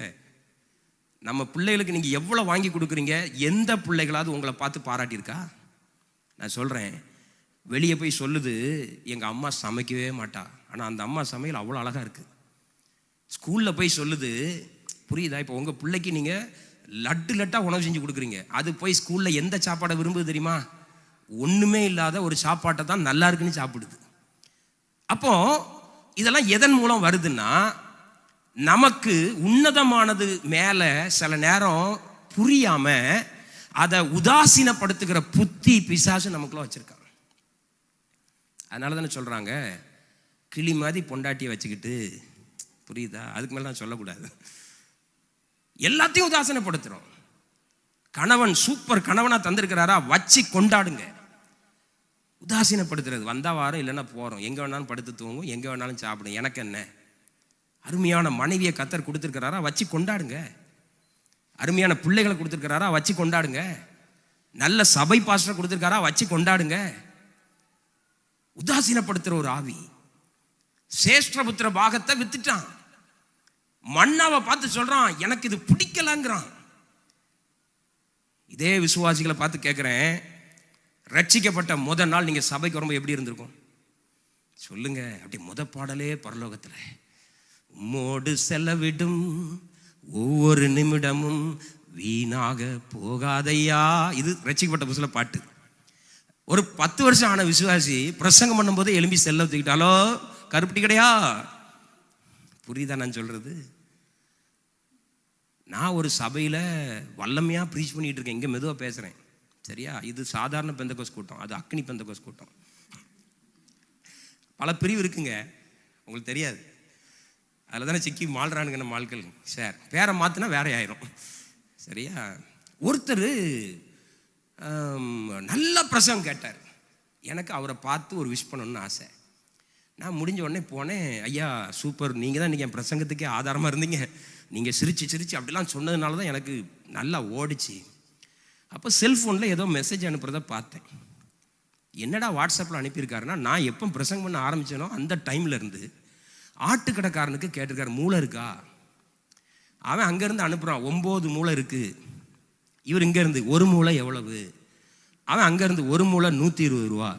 நம்ம பிள்ளைகளுக்கு நீங்கள் எவ்வளோ வாங்கி கொடுக்குறீங்க? எந்த பிள்ளைகளாவது உங்களை பார்த்து பாராட்டியிருக்கா? நான் சொல்கிறேன், வெளியே போய் சொல்லுது, எங்கள் அம்மா சமைக்கவே மாட்டா, ஆனால் அந்த அம்மா சமையல் அவ்வளோ அழகாக இருக்குது. ஸ்கூலில் போய் சொல்லுது. புரியுதா? இப்போ உங்கள் பிள்ளைக்கு நீங்கள் லட்டாக உணவு செஞ்சு கொடுக்குறீங்க, அது போய் ஸ்கூலில் எந்த சாப்பாடை விரும்புது தெரியுமா? ஒன்றுமே இல்லாத ஒரு சாப்பாட்டை தான் நல்லா இருக்குன்னு சாப்பிடுது. அப்போ இதெல்லாம் எதன் மூலம் வருதுன்னா, நமக்கு உன்னதமானது மேலே சில நேரம் புரியாம அதை உதாசீனப்படுத்துகிற புத்தி பிசாசு நமக்குள்ள வச்சிருக்காங்க. அதனால தானே சொல்றாங்க, கிளி மாதிரி பொண்டாட்டியை வச்சுக்கிட்டு. புரியுதா? அதுக்கு மேலே நான் சொல்லக்கூடாது. எல்லாத்தையும் உதாசீனப்படுத்துறோம். கணவன் சூப்பர் கணவனா தந்திருக்கிறாரா, வச்சு கொண்டாடுங்க. உதாசீனப்படுத்துறது, வந்தா வாரம் இல்லைன்னா போறோம், எங்க வேணாலும் படுத்து தூங்கும், எங்க வேணாலும் சாப்பிடும், எனக்கு என்ன. அருமையான மனைவியை கர்த்தர் கொடுத்துருக்கிறாரா, வச்சு கொண்டாடுங்க. அருமையான பிள்ளைகளை கொடுத்துருக்கிறாரா, வச்சு கொண்டாடுங்க. நல்ல சபை பாஸ்டரை கொடுத்துருக்காரா, வச்சு கொண்டாடுங்க. உதாசீனப்படுத்துகிற ஒரு ஆவி, சேஷ்டபுத்திர பாகத்தை வித்துட்டான். மன்னாவை பார்த்து சொல்றான், எனக்கு இது பிடிக்கலங்கிறான். இதே விசுவாசிகளை பார்த்து கேட்கிறேன், ரட்சிக்கப்பட்ட முதல் நாள் நீங்க சபைக்கு வரும்போது எப்படி இருந்திருக்கும் சொல்லுங்க? அப்படி முத பாடலே பரலோகத்துல, உம்மோடு செலவிடும் ஒவ்வொரு நிமிடமும் வீணாக போகாதையா. இது ரட்சிக்கப்பட்ட புதுசுல பாட்டு. ஒரு 10 வருஷம் ஆன விசுவாசி பிரசங்கம் பண்ணும்போது எலும்பி செல்ல தூக்கிட்டாலோ கருப்பட்டி கிடையா. புரியுதா நான் சொல்றது? நான் ஒரு சபையில வல்லமையா ப்ரீச் பண்ணிட்டு இருக்கேன், இங்க மெதுவா பேசுறேன், சரியா? இது சாதாரண பெந்தகோஸ் கூட்டம், அது அக்னி பெந்தகோஸ் கூட்டம். பல பிரிவு இருக்குங்க, உங்களுக்கு தெரியாது. அதில் தானே சிக்கி மாள்றானுங்க நம்ம ஆட்கள். சார் பேரை மாற்றினா வேற ஆயிரும், சரியா? ஒருத்தர் நல்ல பிரசங்கம் கேட்டார். எனக்கு அவரை பார்த்து ஒரு விஷ் பண்ணணும்னு ஆசை. நான் முடிஞ்ச உடனே போனேன். ஐயா சூப்பர், நீங்கள் தான் இன்றைக்கி என் பிரசங்கத்துக்கே ஆதாரமாக இருந்தீங்க. நீங்கள் சிரிச்சு சிரிச்சு அப்படிலாம் சொன்னதுனால தான் எனக்கு நல்லா ஓடிச்சு. அப்போ செல்ஃபோனில் ஏதோ மெசேஜ் அனுப்புறத பார்த்தேன். என்னடா வாட்ஸ்அப்பில் அனுப்பியிருக்காருன்னா, நான் எப்போ பிரசங்கம் பண்ண ஆரம்பித்தேனோ அந்த டைமில் இருந்து ஆட்டுக்கடைக்காரனுக்கு கேட்டிருக்காரு, மூளை இருக்கா? அவன் அங்கேருந்து அனுப்புகிறான், 9 மூளை இருக்குது. இவர் இங்கேருந்து 1 மூளை எவ்வளவு? அவன் அங்கேருந்து 1 மூளை 120 ரூபா.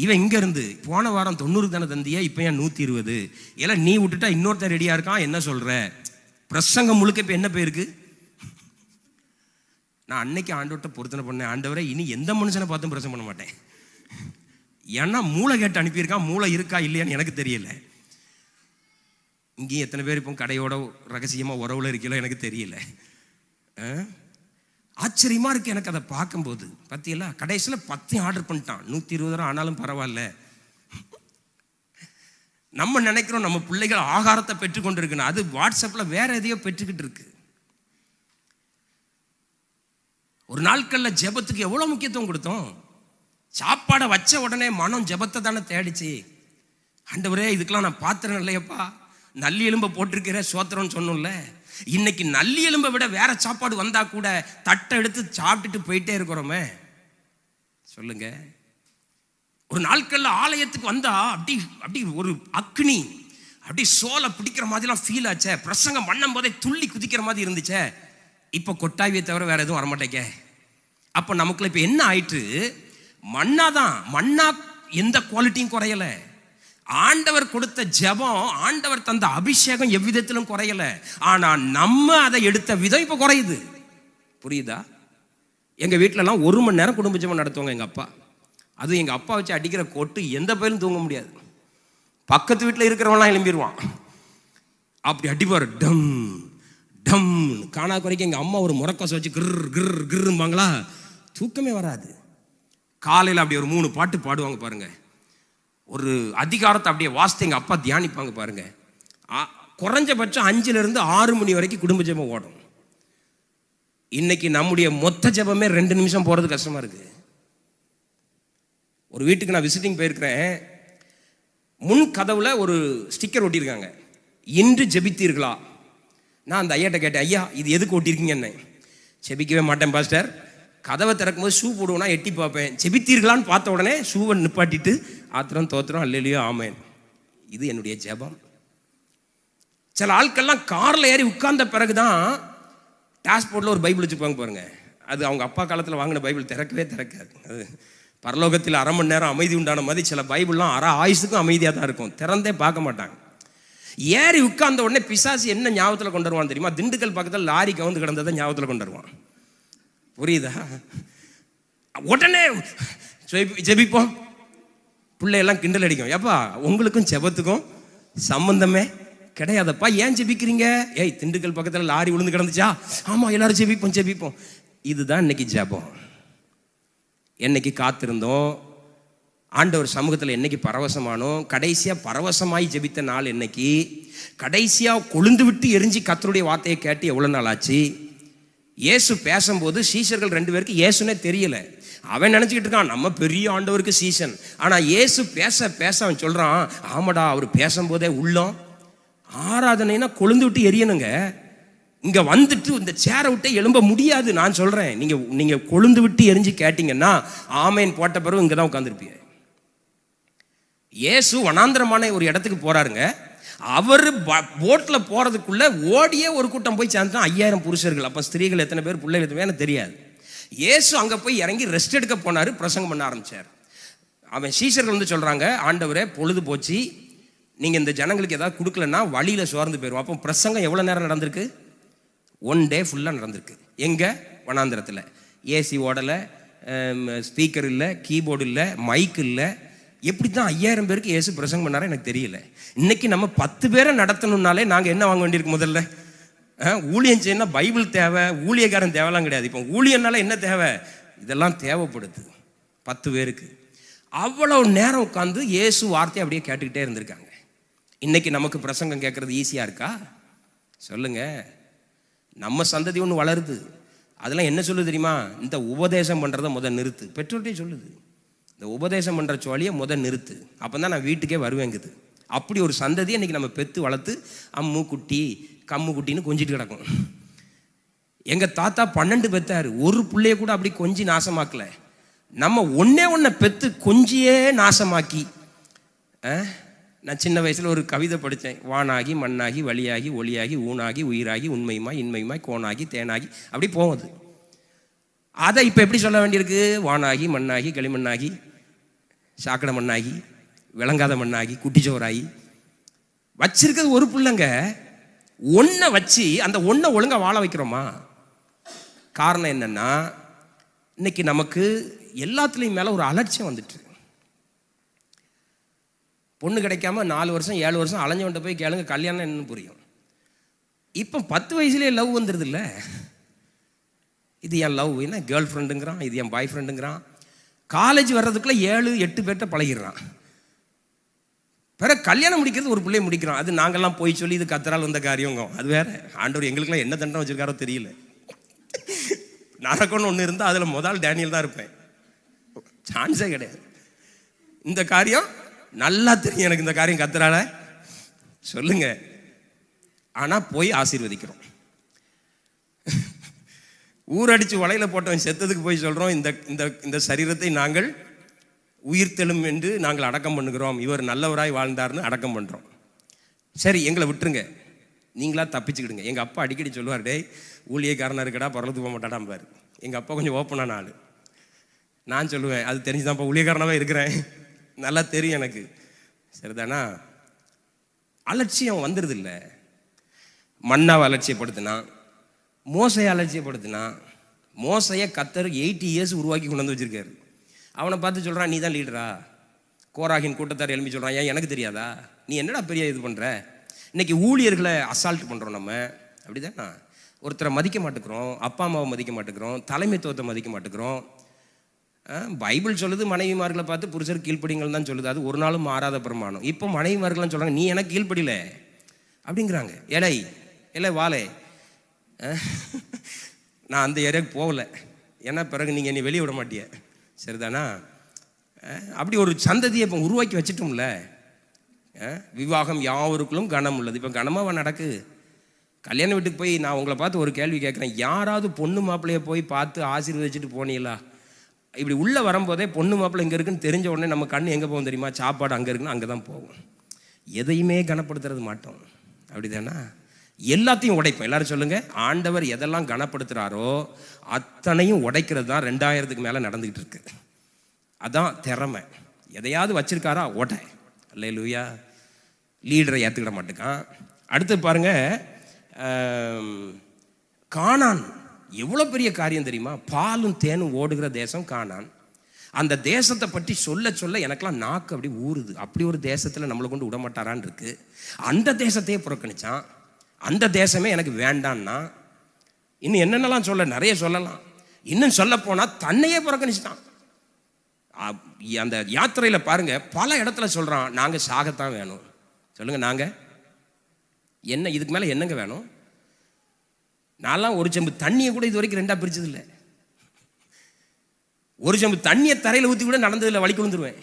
இவன் இங்கேருந்து போன வாரம் 90 தானே தந்தியா, இப்போ ஏன் 120? எல்லாம் நீ விட்டுட்டா இன்னொருத்தர் ரெடியாக இருக்கான், என்ன சொல்கிற? பிரசங்கம் முழுக்க இப்போ என்ன போயிருக்கு? நான் அன்னைக்கு ஆண்டவர்கிட்ட பொருத்தனை பண்ணேன், ஆண்டவரை இனி எந்த மனுஷனை பார்த்தும் பிரசங்கம் பண்ண மாட்டேன். ஏன்னா மூளை கேட்டு அனுப்பியிருக்கான், மூளை இருக்கா இல்லையான்னு எனக்கு தெரியல. இங்கேயும் எத்தனை பேர் இப்போ கடையோட ரகசியமாக உறவுல இருக்கீங்களோ எனக்கு தெரியல. ஆச்சரியமா இருக்கு எனக்கு அதை பார்க்கும்போது. பத்தியெல்லா கடைசியில் 10 ஆர்டர் பண்ணிட்டான், 120 ரூபா ஆனாலும் பரவாயில்ல. நம்ம நினைக்கிறோம் நம்ம பிள்ளைகள் ஆகாரத்தை பெற்றுக்கொண்டு இருக்குன்னு, அது வாட்ஸ்அப்பில் வேற எதையோ பெற்றுக்கிட்டு இருக்கு. ஒரு நாட்களில் ஜெபத்துக்கு எவ்வளோ முக்கியத்துவம் கொடுத்தோம். சாப்பாடை வச்ச உடனே மனம் ஜெபத்தை தானே தேடிச்சு. ஆண்டவரே இதுக்கெல்லாம் நான் பாத்திரம் இல்லையப்பா, நல்லி எலும்பை போட்டிருக்கிற சோத்திரம்னு சொன்னோம்ல. இன்னைக்கு நல்லி எலும்பை விட வேற சாப்பாடு வந்தா கூட தட்டை எடுத்து சாப்பிட்டுட்டு போயிட்டே இருக்கிறோமே, சொல்லுங்க. ஒரு நாட்கள்ல ஆலயத்துக்கு வந்தா அப்படி அப்படி ஒரு அக்னி, அப்படி சோலை பிடிக்கிற மாதிரிலாம் ஃபீல் ஆச்சே. பிரசங்கம் பண்ணும் போதே துள்ளி குதிக்கிற மாதிரி இருந்துச்சே. இப்போ கொட்டாவியை தவிர வேற எதுவும் வரமாட்டேங்க. அப்போ நமக்குள்ள இப்போ என்ன ஆயிட்டு? மண்ணாதான், மண்ணா எந்த குவாலிட்டியும் குறையல. ஆண்டவர் கொடுத்த ஜெபம், ஆண்டவர் தந்த அபிஷேகம் எவ்விதத்திலும் குறையல. ஆனா நம்ம அதை எடுத்த விதம் இப்ப குறையுது. புரியுதா? எங்க வீட்டிலலாம் 1 மணி நேரம் குடும்ப ஜெபம் நடத்துவாங்க எங்க அப்பா. அது எங்க அப்பா வச்சு அடிக்கிற கொட்டு எந்த பயிலும் தூங்க முடியாது. பக்கத்து வீட்டில் இருக்கிறவன்லாம் எழும்பிடுவான், அப்படி அடிப்பாரு. டம் டம் காணா குறைக்க எங்க அம்மா ஒரு முறக்கோசை வச்சு கிர் கிர் கிரும்பாங்களா, தூக்கமே வராது. காலையில் அப்படி ஒரு 3 பாட்டு பாடுவாங்க பாருங்க. ஒரு அதிகாரத்தை அப்படியே வாசித்து எங்கள் அப்பா தியானிப்பாங்க பாருங்க. குறைஞ்சபட்சம் 5லிருந்து 6 மணி வரைக்கும் குடும்ப ஜெபம் ஓடும். இன்னைக்கு நம்முடைய மொத்த ஜெபமே 2 நிமிஷம் போகிறது கஷ்டமா இருக்கு. ஒரு வீட்டுக்கு நான் விசிட்டிங் போயிருக்கிறேன். முன் கதவுல ஒரு ஸ்டிக்கர் ஒட்டியிருக்காங்க, இன்று ஜெபித்தீர்களா. நான் அந்த ஐயாட்ட கேட்டேன், ஐயா இது எதுக்கு ஒட்டியிருக்கீங்க? என்ன, ஜெபிக்கவே மாட்டேன் பாஸ்டர். கதவை திறக்கும்போது ஷூ போடுவேனா எட்டி பார்ப்பேன், ஜெபித்தீர்களான்னு பார்த்த உடனே ஷூவை நிப்பாட்டிட்டு ஆத்திரம் தோத்திரம் அல்லையோ ஆமேன். இது என்னுடைய ஜெபம். சில ஆட்கள்லாம் காரில் ஏறி உட்கார்ந்த பிறகுதான் டாஷ்போர்டில் ஒரு பைபிள் வச்சுப்பாங்க பாருங்க. அது அவங்க அப்பா காலத்தில் வாங்கின பைபிள் திறக்கவே திறக்காது. அது பரலோகத்தில் 1/2 மணி நேரம் அமைதி உண்டான மாதிரி சில பைபிள்லாம் அரை ஆயுசுக்கும் அமைதியாக தான் இருக்கும், திறந்தே பார்க்க மாட்டாங்க. ஏறி உட்கார்ந்த உடனே பிசாசு என்ன ஞாபகத்தில் கொண்டு வருவான் தெரியுமா? திண்டுக்கல் பக்கத்தில் லாரி கவுந்து கிடந்ததை ஞாபகத்தில் கொண்டு வருவான். புரியுதா? உடனே ஜெபிப்போம். பிள்ளையெல்லாம் கிண்டல் அடிக்கும், ஏப்பா உங்களுக்கும் ஜெபத்துக்கும் சம்பந்தமே கிடையாதப்பா, ஏன் ஜெபிக்கிறீங்க? ஏய் திண்டுக்கல் பக்கத்தில் லாரி விழுந்து கிடந்துச்சா? ஆமா எல்லாரும் ஜெபிப்போம் ஜெபிப்போம். இதுதான் இன்னைக்கு ஜெபம். என்னைக்கு காத்திருந்தோம் ஆண்டவர் சமூகத்தில், என்னைக்கு பரவசமானோம், கடைசியா பரவசமாய் ஜெபித்த நாள் என்னைக்கு, கடைசியா கொழுந்து விட்டு எரிஞ்சு கர்த்தருடைய வார்த்தையை கேட்டு எவ்வளவு நாள் ஆச்சு. இயேசு பேசும்போது சீஷர்கள் 2 பேருக்கு இயேசுனே தெரியல. அவன் நினைச்சுக்கிட்டு இருக்கான் நம்ம பெரிய ஆண்டவருக்கு சீசன். ஆனா இயேசு பேச பேச அவன் சொல்றான், ஆமாடா அவர் பேசும்போதே உள்ளம் ஆராதனைனா கொழுந்து விட்டு எரியணுங்க. இங்க வந்துட்டு இந்த சேரை விட்டு எழும்ப முடியாது. நான் சொல்றேன், நீங்க கொழுந்து விட்டு எரிஞ்சு கேட்டீங்கன்னா ஆமேன் போட்ட பிறகு இங்கதான் உட்காந்துருப்பீங்க. இயேசு வனாந்திரமான ஒரு இடத்துக்கு போறாருங்க. அவர் போட்டில் போகிறதுக்குள்ளே ஓடியே ஒரு கூட்டம் போய் சேர்ந்துட்டான், 5000 புருஷர்கள். அப்போ ஸ்திரீகள் எத்தனை பேர், பிள்ளைகள் எத்தனை பேர் தெரியாது. இயேசு அங்கே போய் இறங்கி ரெஸ்ட் எடுக்க போனார், பிரசங்கம் பண்ண ஆரம்பித்தார். அவன் சீஷர்கள் வந்து சொல்கிறாங்க, ஆண்டவரே பொழுது போச்சு, நீங்கள் இந்த ஜனங்களுக்கு ஏதாவது கொடுக்கலன்னா வழியில் சோர்ந்து போயிடும். அப்போ பிரசங்கம் எவ்வளோ நேரம் நடந்திருக்கு? 1 டே ஃபுல்லாக நடந்திருக்கு. எங்கே? வனாந்திரத்தில். ஏசி ஓடலை, ஸ்பீக்கர் இல்லை, கீபோர்டு இல்லை, மைக் இல்லை. எப்படி தான் 5000 பேருக்கு இயேசு பிரசங்கம் பண்ணாரோ எனக்கு தெரியல. இன்னைக்கு நம்ம 10 பேரை நடத்தணும்னாலே நாங்கள் என்ன வாங்க வேண்டியிருக்கு? முதல்ல ஊழியம் செய்யணும், பைபிள் தேவை, ஊழியக்காரன் தேவைலாம் கிடையாது. இப்போ ஊழியனால என்ன தேவை? இதெல்லாம் தேவைப்படுது 10 பேருக்கு. அவ்வளோ நேரம் உட்காந்து இயேசு வார்த்தையை அப்படியே கேட்டுக்கிட்டே இருந்திருக்காங்க. இன்னைக்கு நமக்கு பிரசங்கம் கேட்கறது ஈஸியாக இருக்கா? சொல்லுங்க. நம்ம சந்ததி ஒன்று வளருது, அதெல்லாம் என்ன சொல்லுது தெரியுமா? இந்த உபதேசம் பண்ணுறதை முதல் நிறுத்து. பெற்றோர்கிட்டே சொல்லுது, இந்த உபதேசம் பண்ணுற சோழியை முதல் நிறுத்து, அப்போ தான் நான் வீட்டுக்கே வருவேங்குது. அப்படி ஒரு சந்ததியை இன்றைக்கி நம்ம பெற்று வளர்த்து அம்மு குட்டி கம்மு குட்டின்னு கொஞ்சிட்டு கிடக்கும். எங்கள் தாத்தா 12 பெற்றார், ஒரு பிள்ளைய கூட அப்படி கொஞ்சி நாசமாக்கலை. நம்ம ஒன்றை பெற்று கொஞ்சியே நாசமாக்கி. நான் சின்ன வயசில் ஒரு கவிதை படித்தேன், வானாகி மண்ணாகி வழியாகி ஒளியாகி ஊனாகி உயிராகி உண்மையுமாய் இன்மையுமாய் கோனாகி தேனாகி, அப்படி போகுது. அதை இப்போ எப்படி சொல்ல வேண்டியிருக்கு? வானாகி மண்ணாகி களிமண்ணாகி சாக்கடை மண்ணாகி விளங்காத மண்ணாகி குட்டிச்சோராகி வச்சிருக்கிறது ஒரு பிள்ளைங்க. ஒன்றை வச்சு அந்த ஒன்றை ஒழுங்காக வாழ வைக்கிறோமா? காரணம் என்னன்னா, இன்னைக்கு நமக்கு எல்லாத்துலேயும் மேலே ஒரு அலட்சியம் வந்துட்டு. பொண்ணு கிடைக்காம 4 வருஷம் 7 வருஷம் அலைஞ்சவன்ட்ட போய் கேளுங்க, கல்யாணம் என்னன்னு புரியும். இப்போ 10 வயசுலேயே லவ் வந்துடுது இல்லை? இது என் லவ், என்ன கேர்ள் ஃப்ரெண்டுங்கிறான், இது என் பாய் ஃப்ரெண்டுங்கிறான். காலேஜ் வர்றதுக்குள்ளே 7-8 பேர்கிட்ட பழகிடுறான். பிறகு கல்யாணம் முடிக்கிறது ஒரு பிள்ளைய முடிக்கிறான். அது நாங்கள்லாம் போய் சொல்லி இது கத்தரால் வந்த காரியங்க, அது வேற. ஆண்டவர் எங்களுக்குலாம் என்ன தண்டனை வச்சிருக்காரோ தெரியல. நரக்கம்னு ஒன்று இருந்தால் அதில் முதல் டேனியல் தான் இருப்பேன், சான்ஸே கிடையாது. இந்த காரியம் நல்லா தெரியும் எனக்கு, இந்த காரியம் கத்தரால சொல்லுங்க. ஆனால் போய் ஆசீர்வதிக்கிறோம். ஊரடிச்சு வலையில போட்டவன் செத்ததுக்கு போய் சொல்கிறோம், இந்த இந்த இந்த சரீரத்தை நாங்கள் உயிர்த்தெழும் என்று நாங்கள் அடக்கம் பண்ணுகிறோம், இவர் நல்லவராய் வாழ்ந்தார்னு அடக்கம் பண்ணுறோம். சரி, எங்களை விட்டுருங்க, நீங்களா தப்பிச்சுக்கிடுங்க. எங்கள் அப்பா அடிக்கடி சொல்லுவார், டேய் ஊழியக்காரனாக இருக்கடா பரலத்துக்கு போக மாட்டாடாம்பார். எங்கள் அப்பா கொஞ்சம் ஓப்பனான ஆள். நான் சொல்லுவேன், அது தெரிஞ்சுதான்ப்பா ஊழியக்காரனாகவே இருக்கிறேன், நல்லா தெரியும் எனக்கு. சரிதானா? அலட்சியம் வந்துடுது இல்லை. மன்னாவை அலட்சியப்படுத்தினா, மோசையை அலட்சியப்படுத்தினா. மோசையை கத்தர் 80 இயர்ஸ் உருவாக்கி கொண்டு வந்து வச்சிருக்காரு. அவனை பார்த்து சொல்கிறான், நீ தான் லீடரா? கோராகின் கூட்டத்தார் எழுப்பி சொல்கிறான், ஏன் எனக்கு தெரியாதா? நீ என்னடா பெரிய இது பண்ணுற? இன்னைக்கு ஊழியர்களை அசால்ட் பண்ணுறோம் நம்ம, அப்படி தானே? ஒருத்தரை மதிக்க மாட்டேங்கிறோம், அப்பா அம்மாவை மதிக்க மாட்டேங்கிறோம், தலைமைத்துவத்தை மதிக்க மாட்டேங்கிறோம். பைபிள் சொல்லுது மனைவிமார்களை பார்த்து புருஷர் கீழ்ப்படிங்கள் தான் சொல்லுது, அது ஒரு நாளும் மாறாத பிரமாணம். இப்போ மனைவிமார்கள்லாம் சொல்கிறாங்க, நீ எனக்கு கீழ்ப்படியில அப்படிங்கிறாங்க. ஏலே வாலே, நான் அந்த ஏரியாவுக்கு போகல, ஏன்னா பிறகு நீங்கள் என்னை வெளியே விட மாட்டிய. சரிதானா? அப்படி ஒரு சந்ததியை இப்போ உருவாக்கி வச்சுட்டோம்ல. விவாகம் யாவருக்குள்ளும் கனம் உள்ளது. இப்போ கனமாக நடக்கு. கல்யாண வீட்டுக்கு போய் நான் உங்களை பார்த்து ஒரு கேள்வி கேட்குறேன், யாராவது பொண்ணு மாப்பிள்ளையை போய் பார்த்து ஆசீர்வதிச்சுட்டு போனீங்களா? இப்படி உள்ளே வரும்போதே பொண்ணு மாப்பிள்ளை இங்கே இருக்குன்னு தெரிஞ்ச உடனே நம்ம கண் எங்கே போகும் தெரியுமா? சாப்பாடு அங்கே இருக்குன்னு அங்கே தான் போகும். எதையுமே கனப்படுத்துறது மாட்டோம், அப்படி தானே? எல்லாத்தையும் உடைப்போம். எல்லாரும் சொல்லுங்க, ஆண்டவர் எதெல்லாம் கனப்படுத்துகிறாரோ அத்தனையும் உடைக்கிறது தான் 2000க்கு மேலே நடந்துக்கிட்டு இருக்கு. அதான் திறமை. எதையாவது வச்சிருக்காரா உடை. அல்லேலூயா. லீடரை ஏற்றுக்கிட மாட்டேக்கான். அடுத்து பாருங்க, கானான் எவ்வளோ பெரிய காரியம் தெரியுமா? பாலும் தேனும் ஓடுகிற தேசம் கானான். அந்த தேசத்தை பற்றி சொல்ல சொல்ல எனக்கெல்லாம் நாக்கு அப்படி ஊறுது. அப்படி ஒரு தேசத்தில் நம்மளை கொண்டு விடமாட்டாரான்னு இருக்கு. அந்த தேசத்தையே புறக்கணிச்சான். அந்த தேசமே எனக்கு வேண்டான்னா. இன்னும் என்னென்னலாம் சொல்ல, நிறைய சொல்லலாம். இன்னும் சொல்ல போனால் தன்னையே புறக்கணிச்சிட்டான். அந்த யாத்திரையில் பாருங்க, பல இடத்துல சொல்கிறான், நாங்கள் சாகத்தான் வேணும். சொல்லுங்க, நாங்கள் என்ன, இதுக்கு மேலே என்னங்க வேணும்? நான்லாம் ஒரு செம்பு தண்ணியை கூட இது வரைக்கும் 2ஆக பிரிச்சது இல்லை. ஒரு செம்பு தண்ணியை தரையில் ஊற்றி கூட நடந்ததில்லை, வலிக்கு விழுந்துருவேன்.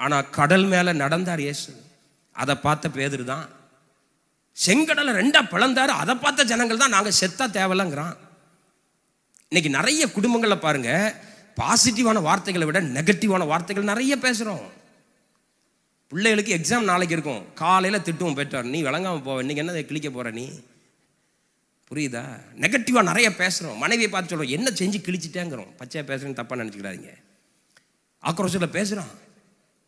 ஆனால் கடல் மேலே நடந்தார் இயேசு. அதை பார்த்த பேதுரு தான். செங்கடலை 2ஆக பிளந்தாரு. அதை பார்த்த ஜனங்கள் தான் நாங்கள் செத்தா தேவலங்கிறான். இன்னைக்கு நிறைய குடும்பங்களில் பாருங்க, பாசிட்டிவான வார்த்தைகளை விட நெகட்டிவான வார்த்தைகள் நிறைய பேசுகிறோம். பிள்ளைகளுக்கு எக்ஸாம் நாளைக்கு இருக்கும், காலையில் திட்டுவோம் பெற்றார், நீ விளங்காமல் போவ, இன்னைக்கு என்ன கிழிக்க போகிற நீ. புரியுதா? நெகட்டிவாக நிறைய பேசுகிறோம். மனைவியை பார்த்து சொல்கிறோம், என்ன செஞ்சு கிழிச்சிட்டேங்கிறோம். பச்சையாக பேசுகிறேன்னு தப்பாக நினச்சிக்கிடாதீங்க. ஆக்ரோஷத்தில் பேசுகிறான்.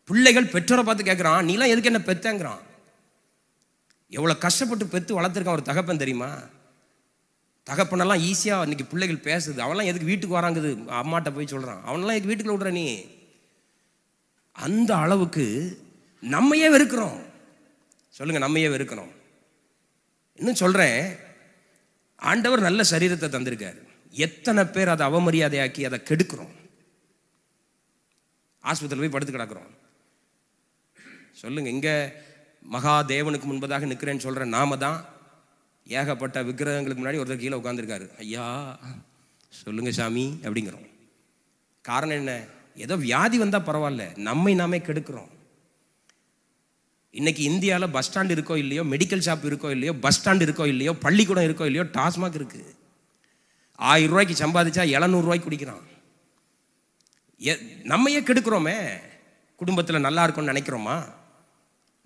பிள்ளைகள் பெற்றோரை பார்த்து கேட்குறான், நீலாம் எதுக்கு என்ன பெத்தேங்கிறான். எவ்வளோ கஷ்டப்பட்டு பெற்று வளர்த்துருக்கான் ஒரு தகப்பன் தெரியுமா? தகப்பனெல்லாம் ஈஸியாக இன்னைக்கு பிள்ளைகள் பேசுது. அவன்லாம் எதுக்கு வீட்டுக்கு வராங்குது, அம்மாட்ட போய் சொல்கிறான். அவனெல்லாம் எதுக்கு வீட்டுக்குள்ள விடுற நீ? அந்த அளவுக்கு நம்மையே வெறுக்கிறோம். சொல்லுங்க, நம்மையே வெறுக்கிறோம். இன்னும் சொல்கிறேன், ஆண்டவர் நல்ல சரீரத்தை தந்திருக்காரு. எத்தனை பேர் அதை அவமரியாதையாக்கி அதை கெடுக்கிறோம். ஆஸ்பத்திரியில் போய் படுத்து கிடக்கிறோம். சொல்லுங்க, இங்கே மகா தேவனுக்கு முன்பதாக நிற்கிறேன்னு சொல்கிற நாம தான் ஏகப்பட்ட விக்கிரகங்களுக்கு முன்னாடி ஒருத்தர் கீழே உட்காந்துருக்காரு. ஐயா சொல்லுங்க சாமி அப்படிங்கிறோம். காரணம் என்ன? ஏதோ வியாதி வந்தால் பரவாயில்ல, நம்மை நாமே கெடுக்கிறோம். இன்னைக்கு இந்தியாவில் பஸ் ஸ்டாண்ட் இருக்கோ இல்லையோ, மெடிக்கல் ஷாப் இருக்கோ இல்லையோ, பஸ் ஸ்டாண்ட் இருக்கோ இல்லையோ, பள்ளிக்கூடம் இருக்கோ இல்லையோ, டாஸ்மாக் இருக்கு. 1000 ரூபாய்க்கு சம்பாதிச்சா 700 ரூபாய்க்கு குடிக்கிறான். நம்மையே கெடுக்கிறோமே. குடும்பத்தில் நல்லா இருக்கும்னு நினைக்கிறோமா?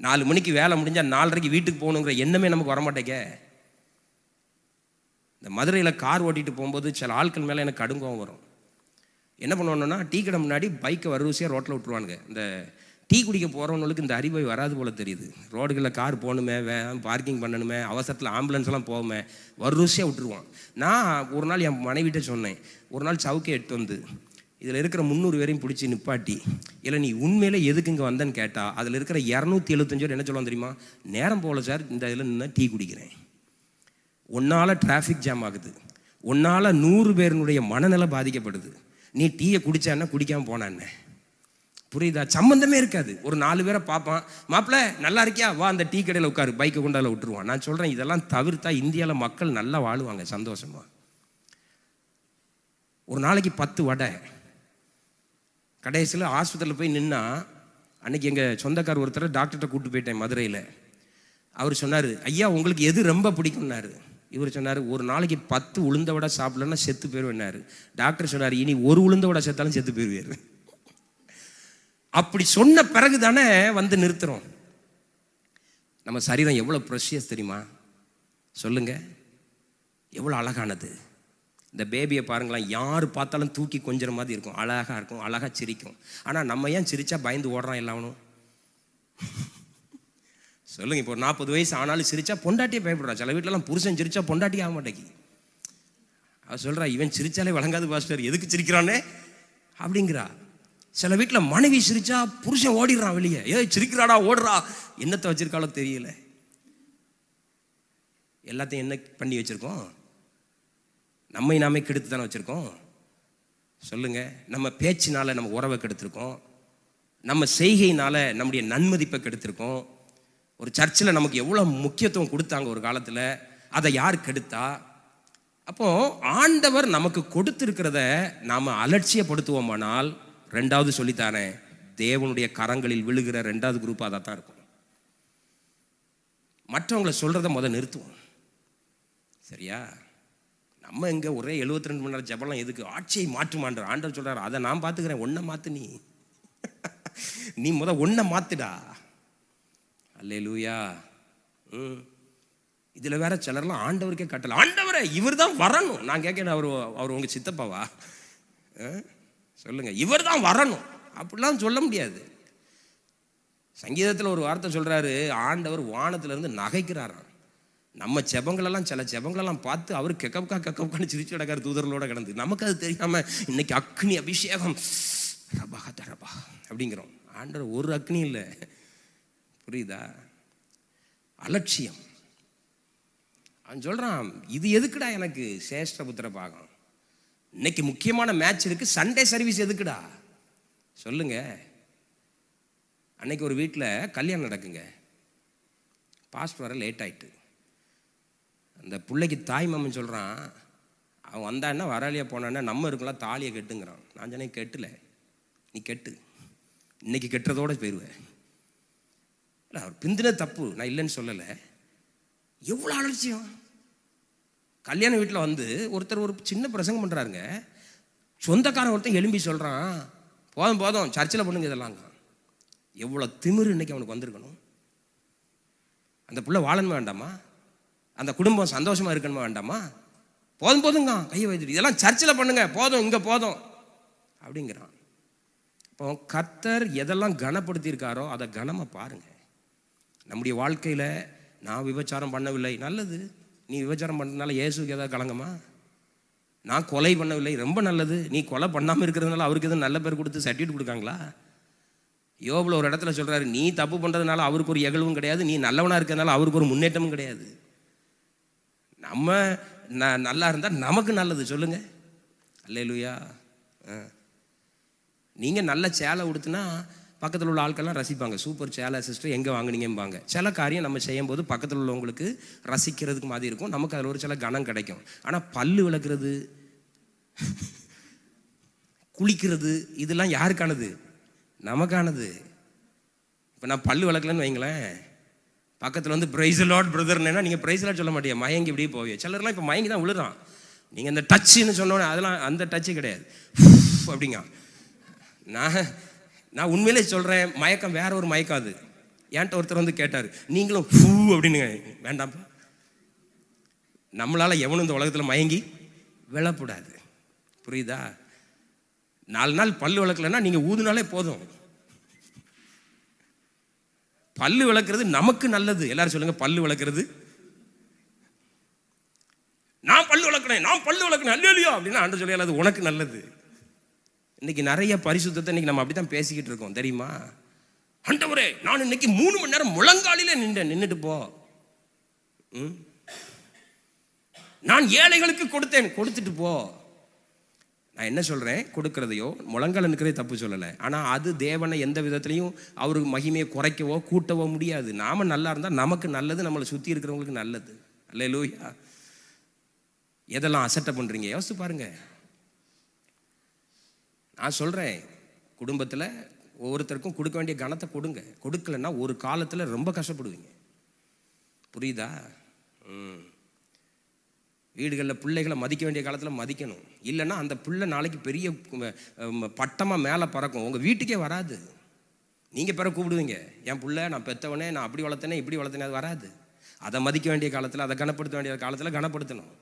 4 மணிக்கு வேலை முடிஞ்சால் 4:30 வீட்டுக்கு போகணுங்கிற எண்ணமே நமக்கு வரமாட்டேங்க. இந்த மதுரையில் கார் ஓட்டிகிட்டு போகும்போது சில ஆட்கள் மேலே எனக்கு கடுங்கோவம் வரும். என்ன பண்ணுவோன்னா, டீ கடை முன்னாடி பைக்கை வரிசையாக ரோட்டில் விட்டுருவானுங்க. இந்த டீ குடிக்க போகிறவங்களுக்கு இந்த அறிவை வராது போல் தெரியுது. ரோடுகளில் கார் போகணுமே, பார்க்கிங் பண்ணணுமே, அவசரத்தில் ஆம்புலன்ஸ்லாம் போகுமே, வரிசையாக விட்டுருவான். நான் ஒரு நாள் என் மனைவிட்ட சொன்னேன், ஒரு நாள் சவுக்கை எட்டு வந்து இதில் இருக்கிற 300 பேரையும் பிடிச்சி நிப்பாட்டி, இல்லை நீ உண்மையிலே எதுக்கு இங்கே வந்தேன்னு கேட்டால் அதில் இருக்கிற 275 பேர் என்ன சொல்லுவான் தெரியுமா? நேரம் போகல சார், இந்த இதில் நின்று டீ குடிக்கிறேன். உன்னால் டிராஃபிக் ஜாம் ஆகுது, உன்னால் 100 பேருனுடைய மனநிலை பாதிக்கப்படுது. நீ டீயை குடிச்சான்னா குடிக்காமல் போனான்னு. புரியுதா? சம்மந்தமே இருக்காது. ஒரு 4 பேரை பார்ப்பான், மாப்பிள்ள நல்லா இருக்கியா, வா அந்த டீ கடையில் உட்காரு, பைக்கை கொண்டால விட்டுருவான். நான் சொல்கிறேன், இதெல்லாம் தவிர்த்தா இந்தியாவில் மக்கள் நல்லா வாழுவாங்க சந்தோஷமாக. ஒரு நாளைக்கு 10 வடை. கடைசியில் ஆஸ்பத்திரியில் போய் நின்னா, அன்றைக்கி எங்கள் சொந்தக்கார் ஒருத்தர் டாக்டர்கிட்ட கூப்பிட்டு போயிட்டேன் மதுரையில். அவர் சொன்னார், ஐயா உங்களுக்கு எது ரொம்ப பிடிக்கும்னாரு. இவர் சொன்னார், ஒரு நாளைக்கு 10 உளுந்த வடை சாப்பிடலன்னா செத்து போயிடுவேன்னாரு. டாக்டர் சொன்னார், இனி ஒரு உளுந்த வடை செத்தாலும் செத்து போயிடுவார். அப்படி சொன்ன பிறகு தானே வந்து நிறுத்துறோம். நம்ம சரீரம் எவ்வளோ ப்ரெஷியஸ் தெரியுமா? சொல்லுங்க, எவ்வளோ அழகானது. இந்த பேபியை பாருங்களேன், யார் பார்த்தாலும் தூக்கி கொஞ்சிற மாதிரி இருக்கும், அழகாக இருக்கும், அழகாக சிரிக்கும். ஆனால் நம்ம ஏன் சிரிச்சா பயந்து ஓடுறான் எல்லாவனும்? சொல்லுங்க, இப்போ 40 வயசு ஆனாலும் சிரிச்சா பொண்டாட்டியே பயப்படுறா. சில வீட்டிலலாம் புருஷன் சிரிச்சா பொண்டாட்டியே ஆக மாட்டேங்கி. அவள் சொல்கிறா, இவன் சிரிச்சாலே வழங்காது பாஸ்டர், எதுக்கு சிரிக்கிறானே அப்படிங்கிறா. சில வீட்டில் மனைவி சிரிச்சா புருஷன் ஓடிடுறான் வெளியே, சிரிக்கிறாடா ஓடுறா. என்னத்தை வச்சிருக்காளோ தெரியல. எல்லாத்தையும் என்ன பண்ணி வச்சிருக்கோம்? நம்மை நாமே கெடுத்து தானே வச்சிருக்கோம். சொல்லுங்க, நம்ம பேச்சினால நம்ம உறவை கெடுத்திருக்கோம், நம்ம செய்கையினால நம்முடைய நன்மதிப்பை கெடுத்திருக்கோம். ஒரு சர்ச்சில் நமக்கு எவ்வளோ முக்கியத்துவம் கொடுத்தாங்க ஒரு காலத்தில், அதை யார் கெடுத்தா? அப்போ ஆண்டவர் நமக்கு கொடுத்திருக்கிறத நாம் அலட்சியப்படுத்துவோமானால், 2வது சொல்லித்தானே, தேவனுடைய கரங்களில் விழுகிற 2வது குரூப் அதை தான் இருக்கும். மற்றவங்களை சொல்கிறத நிறுத்துவோம். சரியா? நம்ம இங்கே ஒரே 72 மணி நேரம் ஜெபம்லாம் எதுக்கு? ஆட்சியை மாற்றுமான்ற ஆண்டவர் சொல்கிறார், அதை நான் பார்த்துக்கிறேன், ஒன்றை மாற்று நீ ஒன்றை மாற்றுடா. அல்லேலூயா. இதில் வேற சிலர்லாம் ஆண்டவருக்கே கட்டலை. ஆண்டவரே இவர் தான் வரணும். நான் கேட்கிறேன், அவர் உங்கள் சித்தப்பாவா? சொல்லுங்க, இவர் தான் வரணும் அப்படிலாம் சொல்ல முடியாது. சங்கீதத்தில் ஒரு வார்த்தை சொல்கிறாரு, ஆண்டவர் வானத்திலிருந்து நகைக்கிறாராம். நம்ம செபங்களெல்லாம், சில செபங்களெல்லாம் பார்த்து அவர் கெக்கப்கான்னு சிரிச்சு கிடக்காரு தூதர்களோட கிடந்து. நமக்கு அது தெரியாமல் இன்னைக்கு அக்னி அபிஷேகம் ரபா ரபா அப்படிங்கிறோம். ஆண்டவர் ஒரு அக்னி இல்லை. புரியுதா? அலட்சியம். அவன் சொல்கிறான், இது எதுக்குடா எனக்கு சேஷ்டபுத்திர பாகம்? இன்னைக்கு முக்கியமான மேட்ச் இருக்கு, சண்டே சர்வீஸ் எதுக்குடா? சொல்லுங்க. அன்னைக்கு ஒரு வீட்டில் கல்யாணம் நடக்குங்க. பாஸ்ட் வர லேட் ஆயிட்டு. அந்த பிள்ளைக்கு தாய் மாமன் சொல்கிறான், அவன் வந்தான்னா வராலியா போனான்னா நம்ம இருக்கலாம், தாலியை கெட்டுங்கிறான். நான் சொன்னேன், கெட்டல, நீ கெட்டு, இன்னைக்கு கெட்டுறதோட போயிடுவேன். இல்லை, அவர் பிந்தின தப்பு, நான் இல்லைன்னு சொல்லலை. எவ்வளோ அலட்சியம். கல்யாண வீட்டில் வந்து ஒருத்தர் ஒரு சின்ன பிரசங்கம் பண்ணுறாருங்க. சொந்தக்காரன் ஒருத்தன் எழும்பி சொல்கிறான், போதும் போதும் சர்ச்சில் பண்ணுங்க இதெல்லாம். எவ்வளோ திமிரு இன்னைக்கு அவனுக்கு வந்திருக்கணும். அந்த பிள்ளை வாழணுமா வேண்டாமா? அந்த குடும்பம் சந்தோஷமா இருக்கணுமா வேண்டாமா? போதும் போதுங்க, கையை வைத்துட்டு இதெல்லாம் சர்ச்சில் பண்ணுங்க, போதும், இங்கே போதும் அப்படிங்கிறான். இப்போ கர்த்தர் எதெல்லாம் கனப்படுத்தியிருக்காரோ அதை கனமாக பாருங்க. நம்முடைய வாழ்க்கையில் நான் விபச்சாரம் பண்ணவில்லை, நல்லது. நீ விபச்சாரம் பண்ணுறதுனால இயேசுக்கு ஏதாவது கலங்கமா? நான் கொலை பண்ணவில்லை, ரொம்ப நல்லது. நீ கொலை பண்ணாமல் இருக்கிறதுனால அவருக்கு எதுவும் நல்ல பேர் கொடுத்து சர்டிஃபிகேட் கொடுக்காங்களா? யோபில் ஒரு இடத்துல சொல்கிறாரு, நீ தப்பு பண்ணுறதுனால அவருக்கு ஒரு எகழ்வும் கிடையாது, நீ நல்லவனாக இருக்கிறதுனால அவருக்கு ஒரு முன்னேற்றமும் கிடையாது. நம்ம நல்லா இருந்தால் நமக்கு நல்லது, சொல்லுங்க. அல்லேலூயா. நீங்கள் நல்ல சேலை உடுத்துனா பக்கத்தில் உள்ள ஆட்கள்லாம் ரசிப்பாங்க. சூப்பர் சேலை சிஸ்டர், எங்கே வாங்கினீங்கம்பாங்க. சில காரியம் நம்ம செய்யும்போது பக்கத்தில் உள்ளவங்களுக்கு ரசிக்கிறதுக்கு மாதிரி இருக்கும், நமக்கு அதில் ஒரு சில கனம் கிடைக்கும். ஆனால் பல்லு விளக்குறது, குளிக்கிறது, இதெல்லாம் யாருக்கானது? நமக்கானது. இப்போ நான் பல்லு விளக்கலன்னு வைங்களேன், பக்கத்தில் வந்து பிரைஸ் லார்ட் பிரதர்னா நீங்கள் பிரைஸ் லார்ட் சொல்ல மாட்டீங்க, மயங்கி இப்படியே போவீங்க. சிலர்லாம் இப்போ மயங்கி தான் விழுறான். நீங்கள் இந்த டச்சுன்னு சொன்னோன்னே அதெல்லாம் அந்த டச்சு கிடையாது, அப்படிங்க. நான் உண்மையிலே சொல்கிறேன், மயக்கம் வேற ஒரு மயக்கம். அது என்கிட்ட ஒருத்தர் வந்து கேட்டார், நீங்களும் ஃபூ அப்படின்னுங்க. வேண்டாம்ப்பா, நம்மளால் எவனும் இந்த உலகத்தில் மயங்கி விழக்கூடாது, புரியுதா? 4 நாள் பல்லு விளக்கலைன்னா நீங்கள் ஊதுனாலே போதும். பல்லு விளக்குறது நமக்கு நல்லது. எல்லாரும் சொல்லுங்க, பல்லு விளக்குறது. நான் பல்லு விளக்குனேன், நான் பல்லு விளக்குனேன், அல்லேலூயா அப்படின்னா ஆண்டவர் சொல்லி அது உனக்கு நல்லது. இன்னைக்கு நிறைய பரிசுத்தத்தை இன்னைக்கு நம்ம அப்படித்தான் பேசிக்கிட்டு இருக்கோம், தெரியுமா? ஆண்டவரே, நான் இன்னைக்கு 3 மணி நேரம் முழங்காலில நின்னுட்டு போ. நான் ஏழைகளுக்கு கொடுத்தேன், கொடுத்துட்டு போ. நான் என்ன சொல்கிறேன், கொடுக்கறதையோ முழங்கால் நிற்கிறதே தப்பு சொல்லலை. ஆனால் அது தேவனை எந்த விதத்துலையும் அவருக்கு மகிமையை குறைக்கவோ கூட்டவோ முடியாது. நாம் நல்லா இருந்தால் நமக்கு நல்லது, நம்மளை சுற்றி இருக்கிறவங்களுக்கு நல்லது. அல்லேலூயா. எதெல்லாம் அசட்டை பண்ணுறீங்க யோசிச்சு பாருங்க. நான் சொல்கிறேன், குடும்பத்தில் ஒவ்வொருத்தருக்கும் கொடுக்க வேண்டிய கனத்தை கொடுங்க. கொடுக்கலன்னா ஒரு காலத்தில் ரொம்ப கஷ்டப்படுவீங்க, புரியுதா? வீடுகளில் பிள்ளைகளை மதிக்க வேண்டிய காலத்தில் மதிக்கணும். இல்லைன்னா அந்த பிள்ளை நாளைக்கு பெரிய பட்டமாக மேலே பறக்கும், உங்கள் வீட்டுக்கே வராது. நீங்கள் பிற கூப்பிடுவீங்க, என் பிள்ளை நான் பெற்றவனே, நான் அப்படி வளர்த்தனே இப்படி வளர்த்தனே, அது வராது. அதை மதிக்க வேண்டிய காலத்தில், அதை கனப்படுத்த வேண்டிய காலத்தில் கனப்படுத்தணும்.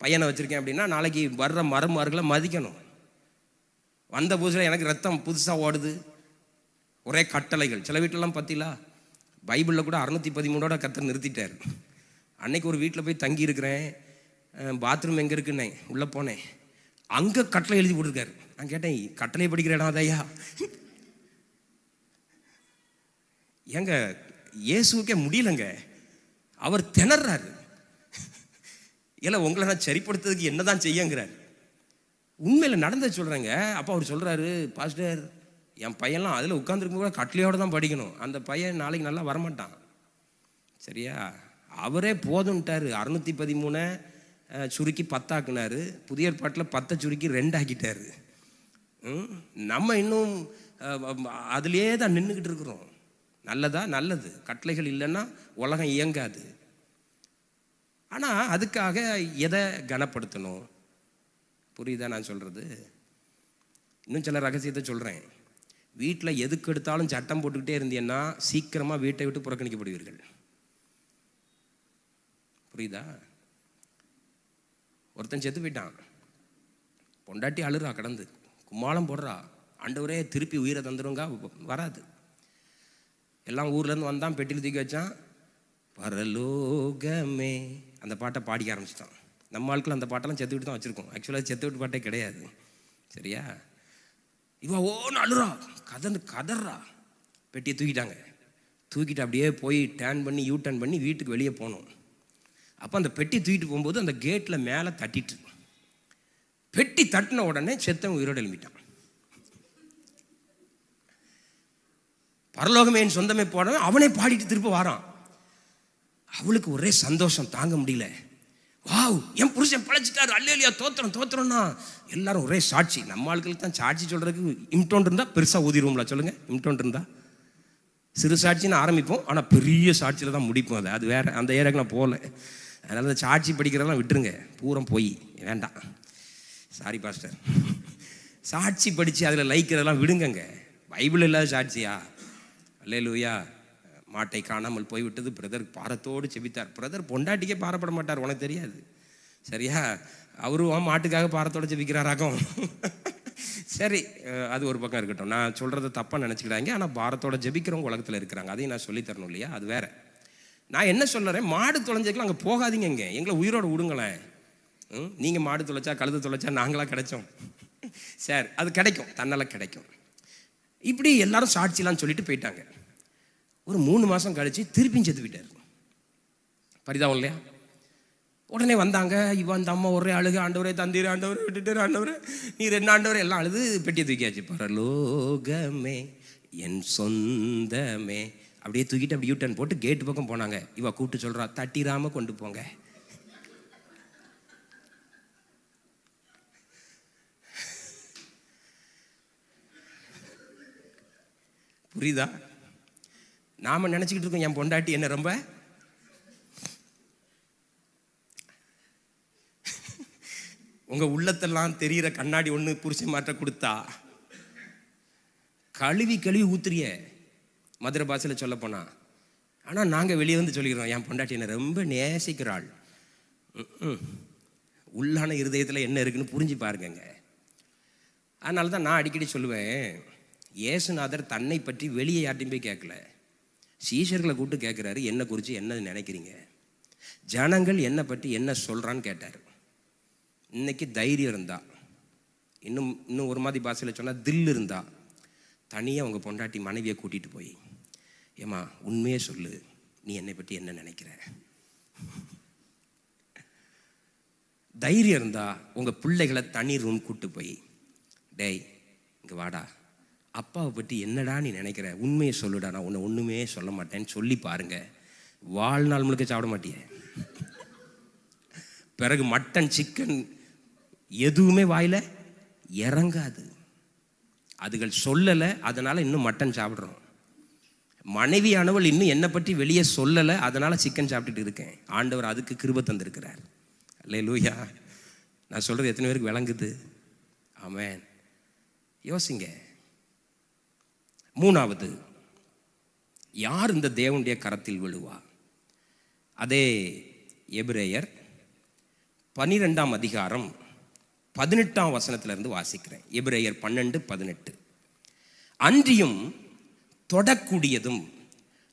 பையனை வச்சுருக்கேன் அப்படின்னா நாளைக்கு வர்ற மருமகளை மதிக்கணும். வந்த புதுசில் எனக்கு ரத்தம் புதுசாக ஓடுது, ஒரே கட்டளைகள். சில வீட்டிலலாம் பார்த்தீங்களா, பைபிளில் கூட 613 கர்த்தர் நிறுத்திட்டார். அன்னைக்கு ஒரு வீட்டில் போய் தங்கி இருக்கிறேன், பாத்ரூம் எங்கே இருக்குன்னே உள்ளே போனேன், அங்கே கட்டளை எழுதி போட்டிருக்காரு. நான் கேட்டேன், கட்டளை படிக்கிற இடம் அதையா? ஏங்க இயேசுக்கே முடியலங்க, அவர் திணறாரு. இல்லை உங்களை நான் சரிப்படுத்துறதுக்கு என்ன தான் செய்யங்கிறார். உண்மையில் நடந்தது சொல்கிறேங்க. அப்போ அவர் சொல்கிறாரு, பாஸ்டர் என் பையன்லாம் அதில் உட்காந்துருக்கும் கூட கட்டளையோடு தான் படிக்கணும், அந்த பையன் நாளைக்கு நல்லா வரமாட்டான், சரியா? அவரே போதுன்ட்டார். 613 சுருக்கி 10 ஆக்குனார். புதிய ஏற்பாட்டில் 10 சுருக்கி 2 ஆக்கிட்டார். நம்ம இன்னும் அதுலேயே தான் நின்றுக்கிட்டு இருக்கிறோம். நல்லதா? நல்லது. கட்டளைகள் இல்லைன்னா உலகம் இயங்காது. ஆனால் அதுக்காக எதை கனப்படுத்தணும், புரியுதா நான் சொல்கிறது? இன்னும் சில ரகசியத்தை சொல்கிறேன். வீட்டில் எதுக்கு எடுத்தாலும் சட்டம் போட்டுக்கிட்டே இருந்தீங்கன்னா சீக்கிரமாக வீட்டை விட்டு புறக்கணிக்கப்படுவீர்கள், புரியுதா? ஒருத்தன் செத்து போயிட்டான், பொண்டாட்டி அழுறா, கடந்து கும்மாளம் போடுறா, ஆண்டவரே திருப்பி உயிரை தந்துருங்க, வராது. எல்லாம் ஊர்லேருந்து வந்தான், பெட்டியில் தூக்கி வச்சான், பரலோகமே அந்த பாட்டை பாடிக்க ஆரம்பிச்சிட்டான். நம்ம ஆட்கள் அந்த பாட்டெல்லாம் செத்து விட்டு தான் வச்சுருக்கோம். ஆக்சுவலாக செத்து விட்டு பாட்டே கிடையாது, சரியா? இவன் ஓன்னு அழுறா, கதறா. பெட்டியை தூக்கிட்டாங்க. தூக்கிட்டு அப்படியே போய் டேர்ன் பண்ணி யூ-டர்ன் பண்ணி வீட்டுக்கு வெளியே போனோம். அப்போ அந்த பெட்டி தூக்கிட்டு போகும்போது அந்த கேட்டில் மேலே தட்டிட்டு, பெட்டி தட்டின உடனே செத்தவன் உயிரோடு எழுப்பிட்டான். பரலோகமே என் சொந்தமே போனவன் அவனே பாடிட்டு திரும்ப வாரான். அவளுக்கு ஒரே சந்தோஷம் தாங்க முடியல. வாவ், என் புருஷன் பழைச்சிட்டாரு, அல்லேலூயா, தோத்திரம் தோத்திரம்னா எல்லாரும் ஒரே சாட்சி. நம்ம ஆட்களுக்கு தான் சாட்சி சொல்கிறதுக்கு இம்டோன் இருந்தால் பெருசாக ஊதிடுவோம்ல, சொல்லுங்கள். இம்டோன் இருந்தால் சிறு சாட்சின்னு ஆரம்பிப்போம், ஆனால் பெரிய சாட்சியில் தான் முடிப்போம். அது வேற, அந்த ஏரியாவுக்கு நான் போகல. அதனால் அந்த சாட்சி படிக்கிறதெல்லாம் விட்டுருங்க, பூரம் போய் வேண்டாம். சாரி பாஸ்டர், சாட்சி படித்து அதில் லைக்கிறதெல்லாம் விடுங்கங்க. பைபிள் இல்லாத சாட்சியா? அல்லேலூயா. மாட்டை காணாமல் போய்விட்டது, பிரதர் பாரத்தோடு செபித்தார். பிரதர் பொண்டாட்டிக்கே பாரப்பட மாட்டார், உனக்கு தெரியாது சரியா? அவரும் மாட்டுக்காக பாரத்தோடு செபிக்கிறாராகும். சரி, அது ஒரு பக்கம் இருக்கட்டும். நான் சொல்கிறத தப்பாக நினச்சிக்கிறாங்க. ஆனால் பாரத்தோட ஜெபிக்கிறவங்க உலகத்தில் இருக்கிறாங்க, அதையும் நான் சொல்லித்தரணும் இல்லையா? அது வேற. நான் என்ன சொல்லுறேன், மாடு தொலைஞ்சதுக்குலாம் அங்கே போகாதீங்க, இங்கே எங்களை உயிரோடு விடுங்களேன். நீங்கள் மாடு தொலைச்சா கழுது தொலைச்சா நாங்களாக கிடைச்சோம் சார், அது கிடைக்கும், தன்னால் கிடைக்கும். இப்படி எல்லாரும் சாட்சிலாம் சொல்லிட்டு போயிட்டாங்க. ஒரு 3 மாதம் கழிச்சு திருப்பியும் செத்து விட்டார். பரிதாபம் இல்லையா? உடனே வந்தாங்க. இவன் அந்த அம்மா ஒரே அழுக, ஆண்டவரே தந்தீர், ஆண்டவரை விட்டுட்டு, ஆண்டவரே நீ 2 ஆண்டவரே, எல்லாம் அழுது பெட்டியை தூக்கியாச்சு. பரலோகமே என் சொந்தமே அப்படியே தூக்கிட்டு அப்படி யூட்டன் போட்டு கேட்டு பக்கம் போனாங்க. இவ கூப்பிட்டு சொல்றா, தட்டிராம கொண்டு போங்க. புரியுதா? நாம நினைச்சுக்கிட்டு இருக்கோம் என் பொண்டாட்டி என்ன ரொம்ப உங்க உள்ளத்தெல்லாம் தெரிகிற கண்ணாடி ஒன்று புருஷன் மாற்ற கொடுத்தா கழுவி கழுவி ஊத்துறிய, மதுரை பாஷையில் சொல்ல போனா. ஆனால் நாங்கள் வெளியே வந்து சொல்லிக்கிறோம் என் பொண்டாட்டி என்ன ரொம்ப நேசிக்கிறாள். உள்ளான இருதயத்தில் என்ன இருக்குன்னு புரிஞ்சு பாருங்க. அதனால தான் நான் அடிக்கடி சொல்லுவேன், இயேசுநாதர் தன்னை பற்றி வெளியே யார்ட்டையும் போய் கேட்கல, சீஷர்களை கூப்பிட்டு கேட்குறாரு, என்ன குறித்து என்ன நினைக்கிறீங்க, ஜனங்கள் என்னை பற்றி என்ன சொல்கிறான்னு கேட்டார். இன்னைக்கு தைரியம் இருந்தா, இன்னும் ஒரு மாதிரி பாஷையில் சொன்னால் தில் இருந்தா, தனியாக உங்கள் பொண்டாட்டி மனைவியை கூட்டிகிட்டு போய், ஏம்மா உண்மையே சொல்லு, நீ என்னை பற்றி என்ன நினைக்கிற. தைரியம் இருந்தா உங்கள் பிள்ளைகளை தனி ரூம் கூப்பிட்டு போய், டேய் இங்கே வாடா, அப்பாவை பற்றி என்னடா நீ நினைக்கிற, உண்மையை சொல்லுடா, நான் உன்னை ஒன்றுமே சொல்ல மாட்டேன்னு சொல்லி பாருங்க. வாழ்நாள் முழுக்க சாப்பிட மாட்டியே. பிறகு மட்டன் சிக்கன் எதுவுமே வாயில இறங்காது. அதுகள் சொல்லலை, அதனால இன்னும் மட்டன் சாப்பிட்றோம். மனைவியானவள் இன்னும் என்னை பற்றி வெளியே சொல்லலை, அதனால சிக்கன் சாப்பிட்டுட்டு இருக்கேன். ஆண்டவர் அதுக்கு கிருபை தந்திருக்கிறார். அல்லேலூயா. நான் சொல்றது எத்தனை பேருக்கு விளங்குது? ஆமென். யோசிங்க. 3வது, யார் இந்த தேவனுடைய கரத்தில் விழுவா? அதே எபிரேயர் 12ஆம் அதிகாரம் 18ஆம் வசனத்திலிருந்து வாசிக்கிறேன். எபிரேயர் 12:18. அன்றியும் தொடக்கூடியதும்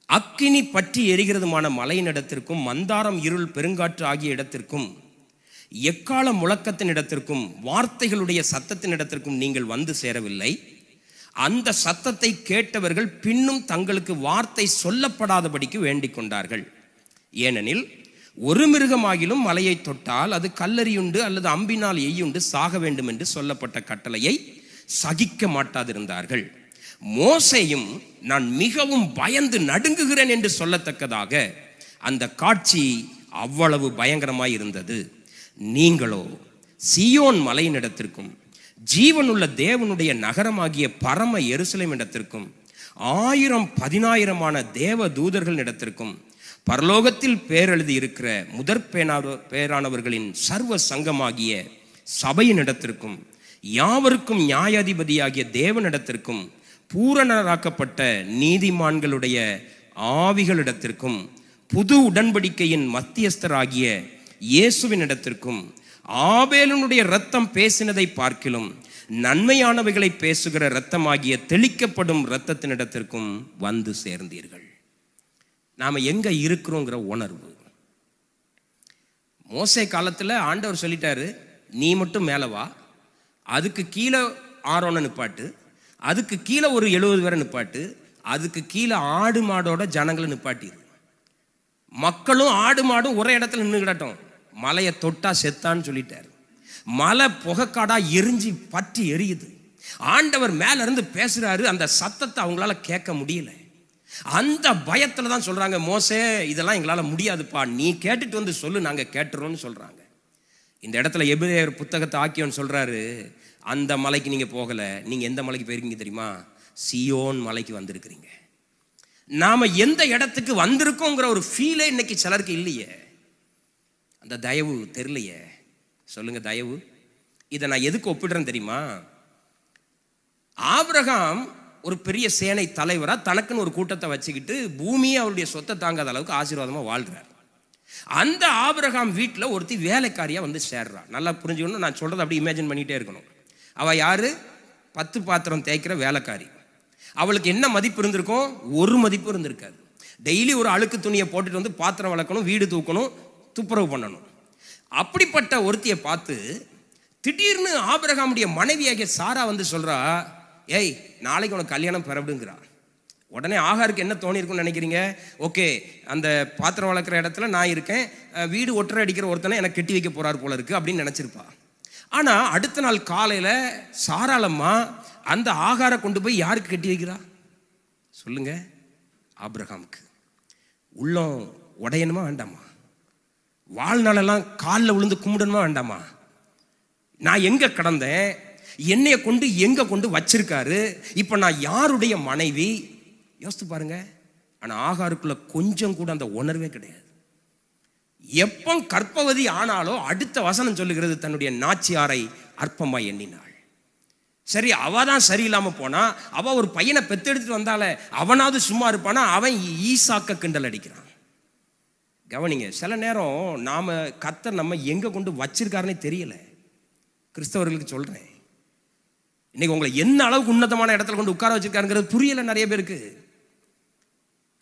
அக்கினி பற்றி எரிகிறதுமான மலையின் இடத்திற்கும் மந்தாரம் இருள் பெருங்காற்று ஆகிய இடத்திற்கும் எக்கால முழக்கத்தின் இடத்திற்கும் வார்த்தைகளுடைய சத்தத்தின் இடத்திற்கும் நீங்கள் வந்து சேரவில்லை. அந்த சத்தத்தை கேட்டவர்கள் பின்னும் தங்களுக்கு வார்த்தை சொல்லப்படாதபடிக்கு வேண்டிக் கொண்டார்கள். ஏனெனில் ஒரு மிருகமாகிலும் மலையை தொட்டால் அது கல்லறியுண்டு அல்லது அம்பினால் எய்யுண்டு சாக வேண்டும் என்று சொல்லப்பட்ட கட்டளையை சகிக்க மாட்டாதிருந்தார்கள். மோசேயும் நான் மிகவும் பயந்து நடுங்குகிறேன் என்று சொல்லத்தக்கதாக அந்த காட்சி அவ்வளவு பயங்கரமாய் இருந்தது. நீங்களோ சீயோன் மலையினிடத்திற்கும் ஜீவனுள்ள தேவனுடைய நகரமாகிய பரம எருசலேம் இடத்திற்கும் 1000-10,000 தேவ தூதர்களிடத்திற்கும் பரலோகத்தில் பேரெழுதி இருக்கிற பேரானவர்களின் சர்வ சங்கமாகிய சபையினிடத்திற்கும் யாவருக்கும் நியாயாதிபதியாகிய தேவனிடத்திற்கும் பூரணராக்கப்பட்ட நீதிமான்களுடைய ஆவிகளிடத்திற்கும் புது உடன்படிக்கையின் மத்தியஸ்தராகிய இயேசுவின் இடத்திற்கும் ஆபேலனுடைய இரத்தம் பேசினதை பார்க்கிலும் நன்மையானவைகளை பேசுகிற இரத்தமாகிய தெளிக்கப்படும் இரத்தத்தினிடத்திற்கும் வந்து சேர்ந்தீர்கள். நாம எங்க இருக்கிறோங்கிற உணர்வு. மோசே காலத்தில் ஆண்டவர் சொல்லிட்டாரு, நீ மட்டும் மேலே வா, அதுக்கு கீழே ஆரோனை நிப்பாட்டு, அதுக்கு கீழே ஒரு 70 பேரை நிப்பாட்டு, அதுக்கு கீழே ஆடு மாடோட ஜனங்களை நிப்பாட்டிடு. மக்களும் ஆடு மாடும் ஒரே இடத்துல நின்று கிடட்டும், மலையை தொட்டா செத்தான்னு சொல்லிட்டாரு. மலை புகைக்காடா எரிஞ்சு பற்றி எரியுது. ஆண்டவர் மேல இருந்து பேசுறாரு, அந்த சத்தத்தை அவங்களால கேட்க முடியல. அந்த பயத்துல தான் சொல்றாங்க, மோசே இதெல்லாம் எங்களால முடியாதுப்பா, நீ கேட்டுட்டு வந்து சொல்லு, நாங்க கேட்டுறோம்னு சொல்றாங்க. இந்த இடத்துல எபிரேயர் புத்தகத்தை ஆக்கியோன்னு சொல்றாரு, அந்த மலைக்கு நீங்க போகல, நீங்க எந்த மலைக்கு போயிருக்கீங்க தெரியுமா? சியோன் மலைக்கு வந்திருக்கிறீங்க. நாம எந்த இடத்துக்கு வந்திருக்கோங்கிற ஒரு ஃபீலே இன்னைக்கு சிலருக்கு இல்லையே. அந்த தயவு தெரியலையே. சொல்லுங்க, தயவு. இதை நான் எதுக்கு ஒப்பிடுறேன் தெரியுமா? ஆபிரகாம் ஒரு பெரிய சேனை தலைவராக தனக்குன்னு ஒரு கூட்டத்தை வச்சுக்கிட்டு பூமியை அவருடைய சொத்தை தாங்காத அளவுக்கு ஆசீர்வாதமாக வாழ்கிறார். அந்த ஆபிரகாம் வீட்டில் ஒருத்தி வேலைக்காரியாக வந்து சேர்றா. நல்லா புரிஞ்சுக்கணும், நான் சொல்கிறத அப்படி இமேஜின் பண்ணிகிட்டே இருக்கணும். அவள் யார்? 10 பாத்திரம் தேய்க்கிற வேலைக்காரி. அவளுக்கு என்ன மதிப்பு இருந்திருக்கும்? ஒரு மதிப்பு இருந்திருக்காது. டெய்லி ஒரு அழுக்கு துணியை போட்டுட்டு வந்து பாத்திரம் வளர்க்கணும், வீடு தூக்கணும், துப்புரவு பண்ணணும். அப்படிப்பட்ட ஒருத்தியை பார்த்து திடீர்னு ஆபிரகாமுடைய மனைவியாகிய சாரா வந்து சொல்கிறா, ஏய் நாளைக்கு உனக்கு கல்யாணம் பெறப்படுங்கிறா. உடனே ஆகாருக்கு என்ன தோணி இருக்குன்னு நினைக்கிறீங்க? ஓகே, அந்த பாத்திரம் வளர்க்குற இடத்துல நான் இருக்கேன், வீடு ஒற்றை அடிக்கிற ஒருத்தனை எனக்கு கெட்டி வைக்க போறாரு போல இருக்கு அப்படின்னு நினச்சிருப்பா. ஆனால் அடுத்த நாள் காலையில் சாராளம்மா அந்த ஆகாரை கொண்டு போய் யாருக்கு கட்டி வைக்கிறா சொல்லுங்க? ஆபிரகாமுக்கு. உள்ளம் உடையணுமா வேண்டாமா? வாழ்நாளெல்லாம் காலில் விழுந்து கும்பிடணுமா வேண்டாமா? நான் எங்க கடந்தேன், என்னைய கொண்டு எங்க கொண்டு வச்சிருக்காரு, இப்ப நான் யாருடைய மனைவி? யோசித்து பாருங்க. ஆனா ஆகாருக்குள்ள கொஞ்சம் கூட அந்த உணர்வே கிடையாது. எப்போ கற்பவதி ஆனாலோ அடுத்த வசனம் சொல்லுகிறது, தன்னுடைய நாச்சியாரை அற்பமா எண்ணினாள். சரி, அவ தான் சரியில்லாம போனா, அவ ஒரு பையனை பெத்தெடுத்துட்டு வந்தால அவனாவது சும்மா இருப்பானா? அவன் ஈசாக்க கிண்டல் அடிக்கிறான். கவனிங்க, சில நேரம் நாம கர்த்தர் நம்ம எங்க கொண்டு வச்சிருக்காருன்னே தெரியல. கிறிஸ்தவர்களுக்கு சொல்றேன், இன்னைக்கு உங்களை என்ன அளவுக்கு உன்னதமான இடத்துல கொண்டு உட்கார வச்சிருக்காருங்கிறது புரியல நிறைய பேருக்கு.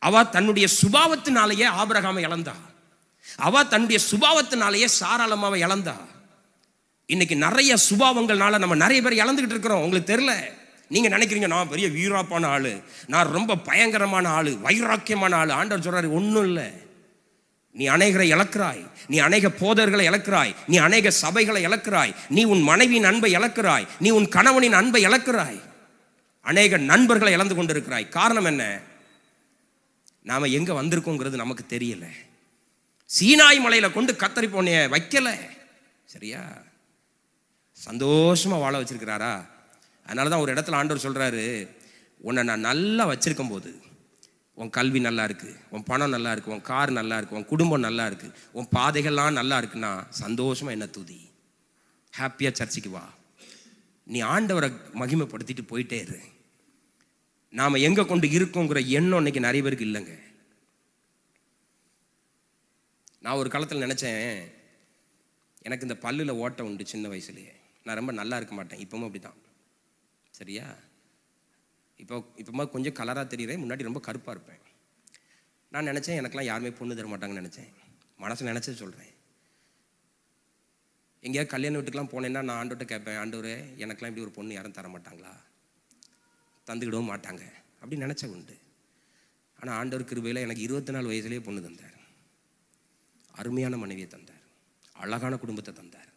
அவ தன்னுடைய சுபாவத்தினாலேயே ஆபிரகாமை இழந்தா. அவ தன்னுடைய சுபாவத்தினாலேயே சாராளமாவை இழந்தா. இன்னைக்கு நிறைய சுபாவங்கள்னால நம்ம நிறைய பேர் இழந்துகிட்டு இருக்கிறோம். உங்களுக்கு தெரியல. நீங்க நினைக்கிறீங்க நான் பெரிய வீராப்பான ஆளு, நான் ரொம்ப பயங்கரமான ஆளு, வைராக்கியமான ஆளு. ஆண்டவர் சொல்றாரு, ஒன்றும் இல்லை. நீ அநேகரை இழக்கிறாய், நீ அநேக போதர்களை இழக்கிறாய், நீ அநேக சபைகளை இழக்கிறாய், நீ உன் மனைவியின் அன்பை இழக்கிறாய், நீ உன் கணவனின் அன்பை இழக்கிறாய், அநேக நண்பர்களை இழந்து கொண்டிருக்கிறாய். காரணம் என்ன? நாம எங்க வந்திருக்கோங்கிறது நமக்கு தெரியல. சீனாய் மலையில கொண்டு கத்தரி பொண்ணைய வைக்கல, சரியா? சந்தோஷமா வாழ வச்சிருக்கிறாரா? அதனாலதான் ஒரு இடத்துல ஆண்டவர் சொல்றாரு, உன்னை நான் நல்லா வச்சிருக்கும் போது, உன் கல்வி நல்லா இருக்கு, உன் பணம் நல்லா இருக்கு, உன் கார் நல்லா இருக்கு, உன் குடும்பம் நல்லா இருக்கு, உன் பாதைகள்லாம் நல்லா இருக்குன்னா சந்தோஷமா என்ன துதி, ஹாப்பியா சர்ச்சுக்கு வா, நீ ஆண்டவரை மகிமைப்படுத்திட்டு போயிட்டே இரு. நாம எங்க கொண்டு இருக்கோங்கிற எண்ணம் இன்னைக்கு நிறைய பேருக்கு இல்லைங்க. நான் ஒரு காலத்தில் நினைச்சேன், எனக்கு இந்த பல்லுல ஓட்டம் உண்டு சின்ன வயசுலயே, நான் ரொம்ப நல்லா இருக்க மாட்டேன். இப்பவும் அப்படிதான், சரியா? இப்போ கொஞ்சம் கலராக தெரியுறேன், முன்னாடி ரொம்ப கருப்பாக இருப்பேன். நான் நினச்சேன் எனக்கெல்லாம் யாருமே பொண்ணு தர மாட்டாங்கன்னு நினச்சேன். மனசு நினச்சது சொல்கிறேன். எங்கேயாவது கல்யாண வீட்டுக்கெலாம் போனேன்னா நான் ஆண்டவர்கிட்ட கேட்பேன், ஆண்டவரே எனக்கெல்லாம் இப்படி ஒரு பொண்ணு யாரும் தர மாட்டாங்களா, தந்துக்கிடவும் மாட்டாங்க அப்படின்னு நினச்ச உண்டு. ஆனால் ஆண்டவர் கிருபையில் எனக்கு 24 வயசுலேயே பொண்ணு தந்தார், அருமையான மனைவியை தந்தார், அழகான குடும்பத்தை தந்தார்.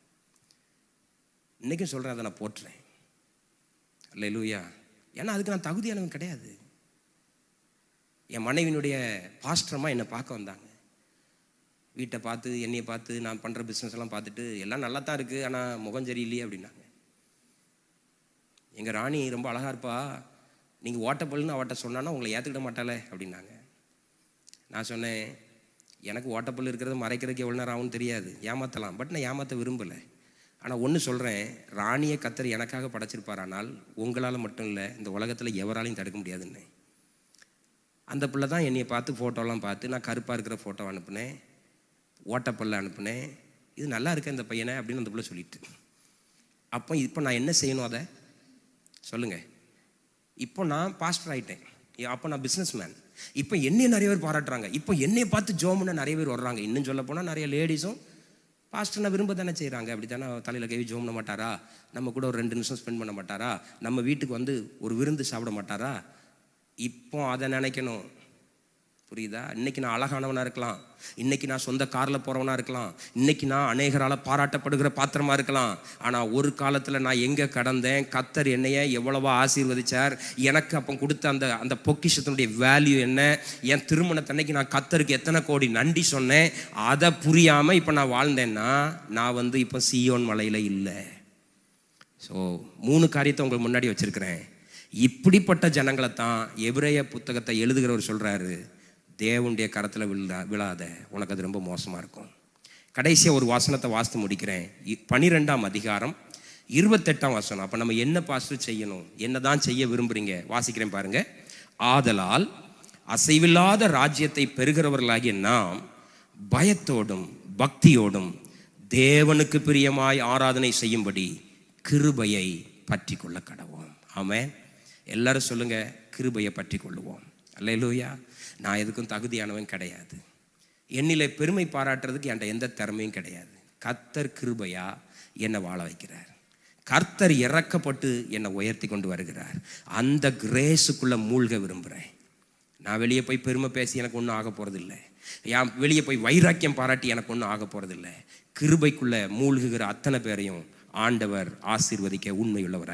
இன்றைக்கும் சொல்கிறேன், அதை நான் போட்டுறேன். அல்லேலூயா. ஏன்னா அதுக்கு நான் தகுதியானவன் கிடையாது. என் மனைவியினுடைய பாஸ்டரமாக என்னை பார்க்க வந்தாங்க. வீட்டை பார்த்து, என்னையை பார்த்து, நான் பண்ணுற பிஸ்னஸ் எல்லாம் பார்த்துட்டு, எல்லாம் நல்லா தான் இருக்குது, ஆனால் முகம் சரியில்லையே அப்படின்னாங்க. எங்கள் ராணி ரொம்ப அழகாக இருப்பா, நீங்கள் ஓட்டப்பல்னு அவட்ட சொன்னான்னா உங்களை ஏற்றுக்கிட மாட்டாளே அப்படின்னாங்க. நான் சொன்னேன், எனக்கு ஓட்டப்பல் இருக்கிறத மறைக்கிறதுக்கு எவ்வளோ நேரம் ஆகும்னு தெரியாது, ஏமாற்றலாம், பட் நான் ஏமாற்ற விரும்பலை. ஆனால் ஒன்று சொல்கிறேன், ராணியை கர்த்தர் எனக்காக படைச்சிருப்பார், ஆனால் உங்களால் மட்டும் இல்லை, இந்த உலகத்தில் எவராலையும் தடுக்க முடியாதுன்னு. அந்த பிள்ளை தான் என்னையை பார்த்து ஃபோட்டோலாம் பார்த்து, நான் கருப்பாக இருக்கிற ஃபோட்டோ அனுப்புனேன், ஓட்டப்பல்ல அனுப்புனேன், இது நல்லா இருக்க இந்த பையனை அப்படின்னு அந்த பிள்ளை சொல்லிட்டு. இப்போ நான் என்ன செய்யணும் அதை சொல்லுங்கள்? இப்போ நான் பாஸ்டர் ஆகிட்டேன், அப்போ நான் பிஸ்னஸ் மேன். இப்போ என்னையை நிறைய பேர் பாராட்டுறாங்க, இப்போ என்னையை பார்த்து ஜோமுன்னு நிறைய பேர் வர்றாங்க. இன்னும் சொல்ல போனால் நிறைய லேடிஸும் பாஸ்டர்னா விரும்ப தானே செய்கிறாங்க. அப்படி தானே தலையில் கை ஜோம் பண்ண மாட்டாரா, நம்ம கூட ஒரு 2 நிமிஷம் ஸ்பெண்ட் பண்ண மாட்டாரா, நம்ம வீட்டுக்கு வந்து ஒரு விருந்து சாப்பிட மாட்டாரா? இப்போ அதை நினைக்கணும், புரியுதா? இன்னைக்கு நான் அழகானவனாக இருக்கலாம், இன்னைக்கு நான் சொந்த காரில் போகிறவனாக இருக்கலாம், இன்னைக்கு நான் அநேகரால் பாராட்டப்படுகிற பாத்திரமாக இருக்கலாம். ஆனால் ஒரு காலத்தில் நான் எங்கே கடந்தேன், கர்த்தர் என்னைய எவ்வளவோ ஆசீர்வதிச்சார், எனக்கு அப்போ கொடுத்த அந்த அந்த பொக்கிஷத்தினுடைய வேல்யூ என்ன, என் திருமணத்தன்னைக்கு நான் கர்த்தருக்கு எத்தனை கோடி நன்றி சொன்னேன், அதை புரியாமல் இப்போ நான் வாழ்ந்தேன்னா நான் இப்போ சீயோன் மலையில் இல்லை. ஸோ 3 காரியத்தை உங்களுக்கு முன்னாடி வச்சுருக்கிறேன். இப்படிப்பட்ட ஜனங்களை தான் எபிரேய புத்தகத்தை எழுதுகிறவர் சொல்கிறாரு, தேவனுடைய கரத்தில் விழாத, உனக்கு அது ரொம்ப மோசமாக இருக்கும். கடைசியாக ஒரு வாசனத்தை வாசித்து முடிக்கிறேன். 12ஆம் அதிகாரம் 28ஆம் வசனம். அப்ப நம்ம என்ன பாஸ்டர் செய்யணும், என்னதான் செய்ய விரும்புறீங்க? வாசிக்கிறேன் பாருங்க. ஆதலால் அசைவில்லாத ராஜ்யத்தை பெறுகிறவர்களாகிய நாம் பயத்தோடும் பக்தியோடும் தேவனுக்கு பிரியமாய் ஆராதனை செய்யும்படி கிருபையை பற்றி கொள்ள கடவோம். ஆமென். எல்லாரும் சொல்லுங்க, கிருபையை பற்றி கொள்ளுவோம். அல்லேலூயா. நான் எதுக்கும் தகுதியானவன் கிடையாது. என்னிலே பெருமை பாராட்டுறதுக்கு என்கிட்ட எந்த திறமையும் கிடையாது. கர்த்தர் கிருபையா என்னை வாழ வைக்கிறார். கர்த்தர் இறக்கப்பட்டு என்னை உயர்த்தி கொண்டு வருகிறார். அந்த கிரேஸுக்குள்ள மூழ்க விரும்புகிறேன். நான் வெளியே போய் பெருமை பேசி எனக்கு ஒன்றும் ஆக போகிறதில்லை. வெளியே போய் வைராக்கியம் பாராட்டி எனக்கு ஒன்றும் ஆக போகிறதில்லை. கிருபைக்குள்ள மூழ்குகிற அத்தனை பேரையும் ஆண்டவர் ஆசீர்வதிக்க உண்மையுள்ளவர்.